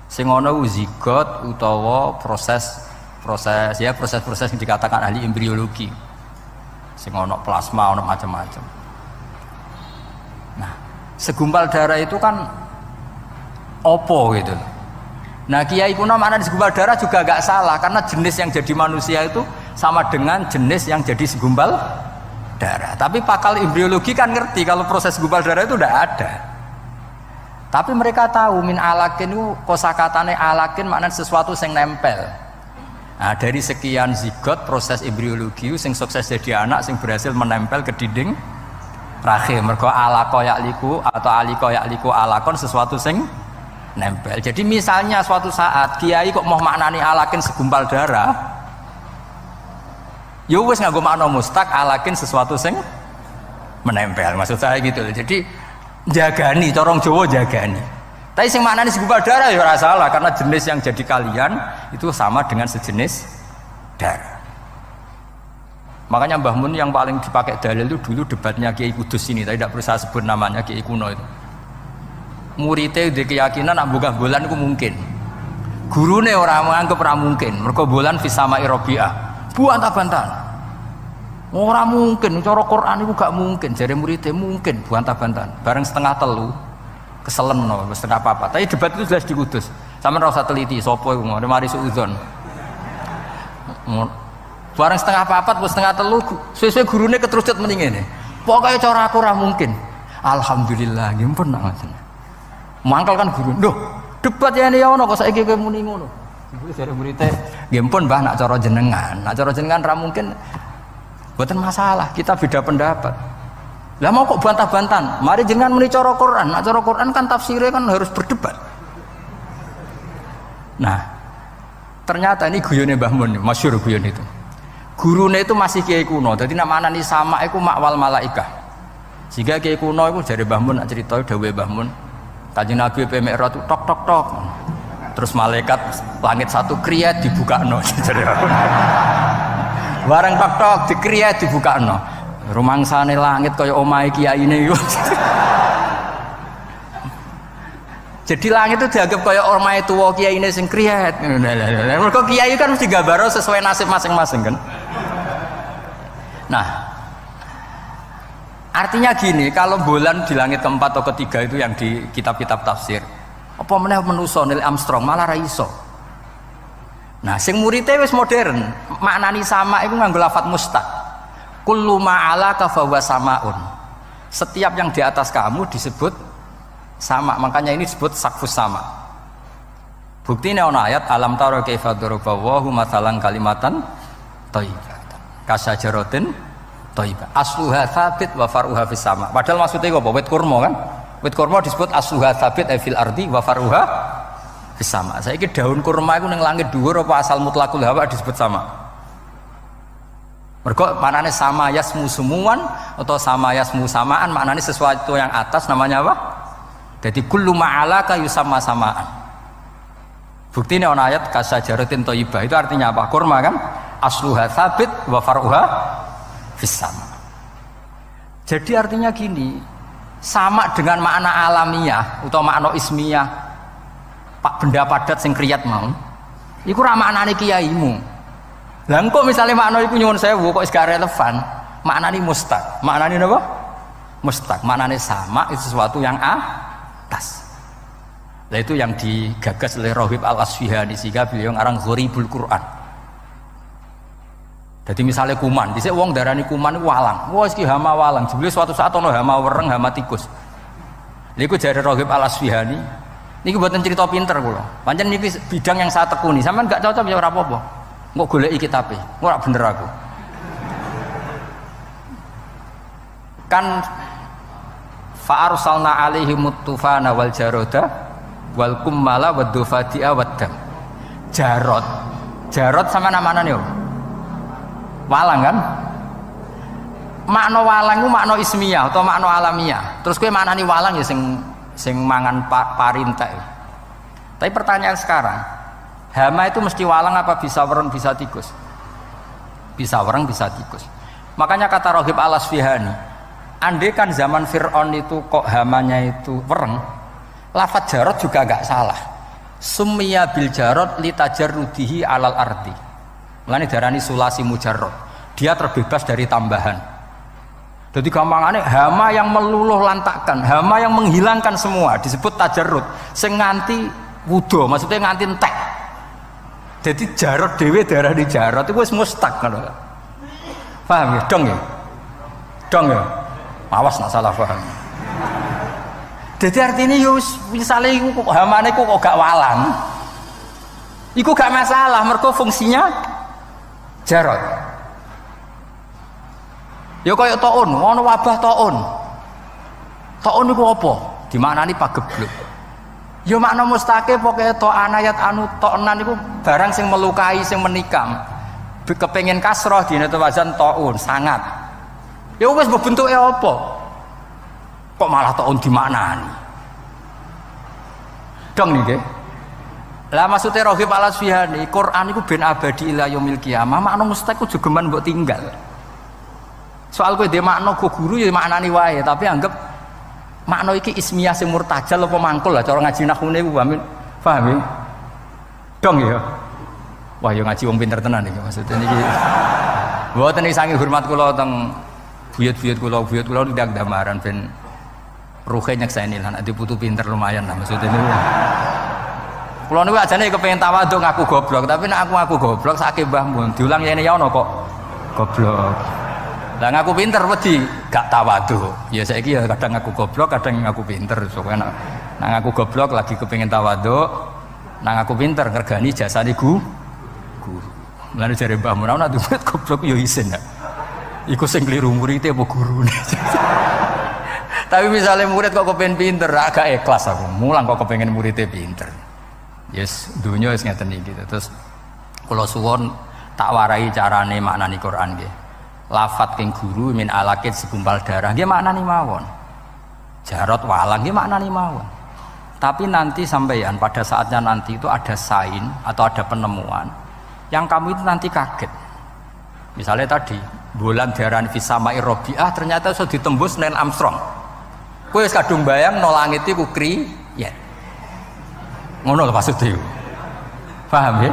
Speaker 1: Sing ono zigot utawa proses yang dikatakan ahli embriologi. Sing ono plasma, ono macam-macam. Nah, segumpal darah itu kan opo gitu. Nah kiai kuno mana di segumpal darah juga gak salah karena jenis yang jadi manusia itu sama dengan jenis yang jadi segumpal darah. Tapi pakal embriologi kan ngerti kalau proses segumpal darah itu udah ada. Tapi mereka tahu min alakin itu kosakatane alakin maknanya sesuatu yang nempel. Nah dari sekian zigot proses embriologi yang sukses jadi anak yang berhasil menempel ke dinding rahim. Mergo alaqo ya'liku atau aliko ya'liku alakon sesuatu yang nempel. Jadi misalnya suatu saat kiai kok mau maknani alakin segumpal darah, ya wis nganggo makna mustaq alakin sesuatu sing menempel. Maksud saya gitu. Jadi jagani, corong Jawa jagani. Tapi sing maknane segumpal darah ya ora salah karena jenis yang jadi kalian itu sama dengan sejenis darah. Makanya Mbah Mun yang paling dipakai dalil itu dulu debatnya Kiai Kudus ini, tapi tidak perlu saya sebut namanya, Kiai kuno itu. Muridnya di keyakinan nak buka bulan itu mungkin. Gurune orang menganggap ora mungkin. Mergo bulan fi sama'i Rabi'ah. Buantah-bantahan. Ora mungkin, cara Quran itu gak mungkin. Jare muridnya mungkin buantah-bantahan. Bareng setengah telu keselen no, setengah apa. Tapi debat itu jelas di Kudus. Sampeyan ora usah teliti sapa iku, mari suudzon. Bareng setengah papat, setengah telu, sesuai gurune keterucut mending ngene. Pokoke cara aku ora mungkin. Alhamdulillah, nggih pun nak ngoten. Mangkal kan guru. Loh, debat ya ini ya ono kok saiki kowe muni ngono. Iku jare muridé, nggih pun Mbah nak cara jenengan. Nak cara jenengan ora mungkin. Mboten masalah, kita beda pendapat. Lah mau kok bantah-bantahan? Mari jenengan muni cara Quran. Nak cara Quran kan tafsirnya kan harus berdebat. Nah, ternyata ini guyone Mbah Mun, masyhur guyon itu. Gurune itu masih Kiai kuno. Dadi nak manani sama iku makwal malaikah. Sehingga Kiai kuno iku jare Mbah Mun nak crita dawuhe Mbah Mun. Kanjeng Nabi pe Mi'raj tok tok tok. Terus malaikat langit satu kriyat dibukakno. Bareng tok tok dikriyat dibukakno. Rumangsane langit kaya omahe kiyaine iku. Jadi langit itu dianggap kaya omahe tuwa kiyaine sing kriyat. Mergo kiai kan mesti gambaro sesuai nasib masing-masing kan. Nah, artinya gini, kalau bulan di langit keempat atau ketiga itu yang di kitab-kitab tafsir, apa meneh menuso Neil Armstrong malah ra iso. Nah, sing muridé wis modern, maknani sama iku nganggo lafadz mustaq. Kullu ma'alaka fa huwa samaun. Setiap yang di atas kamu disebut sama, makanya ini disebut sakfus sama. Buktinya ana ayat alam tara kaifa daraballahu mathalan kalimatan thayyibatan kasajaratin thayyibah asluha tsabit wa faruha fis sama. Padahal maksudnya apa? Wit kurma kan? Wit kurma disebut asluha tsabit fil ardi wa faruha fis sama. Saiki daun kurma iku ning langit dhuwur apa asal mutlaqul hawa disebut sama? Mergo maknane sama yasmu sumuan atau sama yasmu samaan, maknane sesuatu yang atas namanya apa? Jadi kullu ma'alaka yusamma samaan. Buktinya ana ayat kasajaratin thayyibah itu artinya apa? Kurma kan? Asluha tsabit wa faruha fis sama. Jadi artinya gini, sama dengan makna alamiah atau makna ismiyah pak benda padat sing kriyat mau. Iku ra maknane kiyaimu. Lah engko misale makna iku nyuwun sewu kok gak relevan, maknane mustaq. Maknane napa? Mustaq. Maknane sama itu sesuatu yang atas. Nah itu yang digagas oleh Rohib Al-Asfihani sehingga beliau ngarang Gharibul Quran. Jadi misalnya kuman, dhisik wong darani kuman iku walang. Wah iki hama walang. Jebule suatu saat ono hama wereng, hama tikus. Lha iku jare Rohib Al-Asfihani. Niki mboten cerita pinter kula. Pancen niki bidang yang saya tekuni. Sampeyan gak cocok ya ora apa-apa. Engko goleki kitabe. Ora bener aku. Kan fa arsalna alaihim tufana wal jarada wal kummala wad dufadi'a waddam. Jarot sama namanya yo. Walang kan? Makna walang ku makna ismiyah atau makna alamiah. Terus kowe maknani walang ya sing mangan parintek. Tapi pertanyaan sekarang, hama itu mesti walang apa bisa wereng bisa tikus? Bisa wereng bisa tikus. Makanya kata Rohib Al-Asfihani, andai kan zaman Fir'aun itu kok hamanya itu wereng, lafadz jarot juga gak salah. Summiya bil jarot litajarrudihi alal ardi. Mulane darani sulasi mujarrad. Dia terbebas dari tambahan. Jadi gampangannya hama yang meluluh lantakkan, hama yang menghilangkan semua disebut tajarrud. Sing nganti wudo, maksudnya nganti entek. Jadi jarot dhewe darani jarot itu wis mustaq ngono. Paham ya? Dong ya? Dong ya? Awas nak salah paham. Jadi artinya yo misale iku kok hamane kok gak walang. Iku gak masalah mergo fungsinya jarot. Ya kaya taun, ana wabah taun. Taun iku apa? Dimaknani pagebluk. Ya makna mustaqe pokoke ta'an ayat anu ta'nan iku barang sing melukai, sing menikam. Kepengin kasroh dina wazan taun, sangat. Ya wis bentuke apa? Kok malah tahun dimaknani? Dong nih nggih. Lah maksudnya Rohib al-Asfihani, Quran itu ben abadi ila yaumil qiyamah, makna mustaq ku jogeman mbok tinggal. Soal kowe dhe makna go guru ya maknani wae, tapi anggap makna iki ismiyah sing murtajal apa mangkul lah cara ngaji nahune ku paham ya? Dong ya. Wah ya ngaji wong pinter tenan iki maksudnya niki. Mboten iki saking hormat kula teng buyut-buyut kula ndak damaran ben ruhe nyekseni lan nek putu pinter lumayan lah maksudnya niku. Kula niku ajane kepengin tawadhu ngaku goblok, tapi nek aku ngaku goblok sakake mbahmu diulang yene ya ono kok goblok. Lah ngaku pinter wedi gak tawadhu. Ya saiki ya kadang ngaku goblok, kadang ngaku pinter. Soale nek ngaku goblok lagi kepengin tawadhu, nek ngaku pinter ngergani jasane guru. Lan jare mbahmu nek duit goblok yo isin ya. Iku sing kliru muridé apa gurune. Tapi misalnya murid kok kepengin pinter, agak ikhlas aku. Mulang kok kepengin muridé pinter. Yes, dunia wis ngeten iki. Terus kula suwun tak warai carane maknani Quran nggih. Lafat king guru min alakit segumpal darah nggih maknani mawon. Jarot walang nggih maknani mawon. Tapi nanti sampeyan pada saatnya nanti itu ada sain atau ada penemuan yang kamu itu nanti kaget. Misalnya tadi bulan diarani fisamai robiah ternyata sudah ditembus Neil Armstrong. Kowe wis kadung bayang no langit iku ya. Ngono lho maksudnya. Paham ya?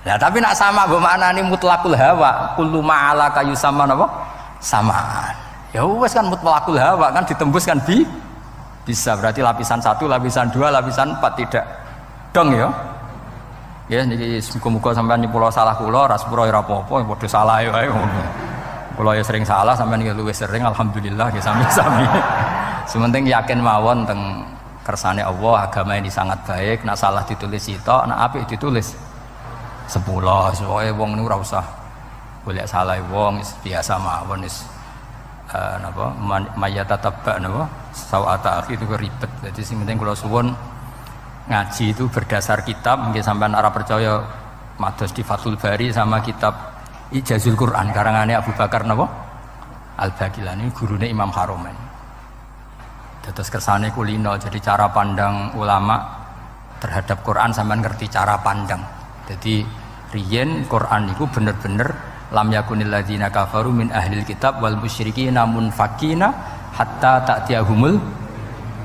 Speaker 1: Nah, tapi nak sama mbok maknani mutlaqul hawa, kullu ma'ala kayu sama napa? Samaan. Ya wis kan mutlaqul hawa kan ditembus kan bisa berarti lapisan 1, lapisan 2, lapisan 4 tidak. Dong ya. Ya niki muga-muga sampean nyepuro salah kula, ora sepuro ora apa-apa, padha salah wae ngono. Kula ya sering salah, sampean iki luwih sering alhamdulillah nggih sami-sami. Sementing yakin mawon teng kersane Allah, agama ini sangat baik. Nak salah ditulis sitok, nak apik ditulis 10. Soale wong niku ora usah golek salah wong, biasa mawon wis napa mayatatabba napa sawata akhi itu ribet. Jadi sing penting kula suwun ngaji itu berdasar kitab, mungkin sampean ora percaya mados di Fathul Bari sama kitab Ijazul Quran karangane Abu Bakar napa Al-Baqilani gurune Imam Haromen. Terus kersane kulino, jadi cara pandang ulama terhadap Quran sampean ngerti cara pandang. Jadi riyen Quran itu bener-bener lam yakunil ladzina kafaru min ahlil kitab wal musyrikin munfakina hatta ta'tiyahumul.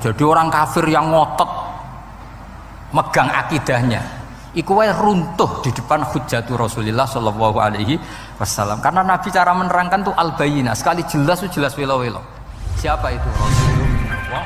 Speaker 1: Jadi orang kafir yang ngotot megang akidahnya iku wae runtuh di depan hujjatu Rasulullah sallallahu alaihi wasallam. Karena Nabi cara menerangkan tuh al-bayyinah, sekali jelas jelas welo-welo. Siapa itu Rasulullah?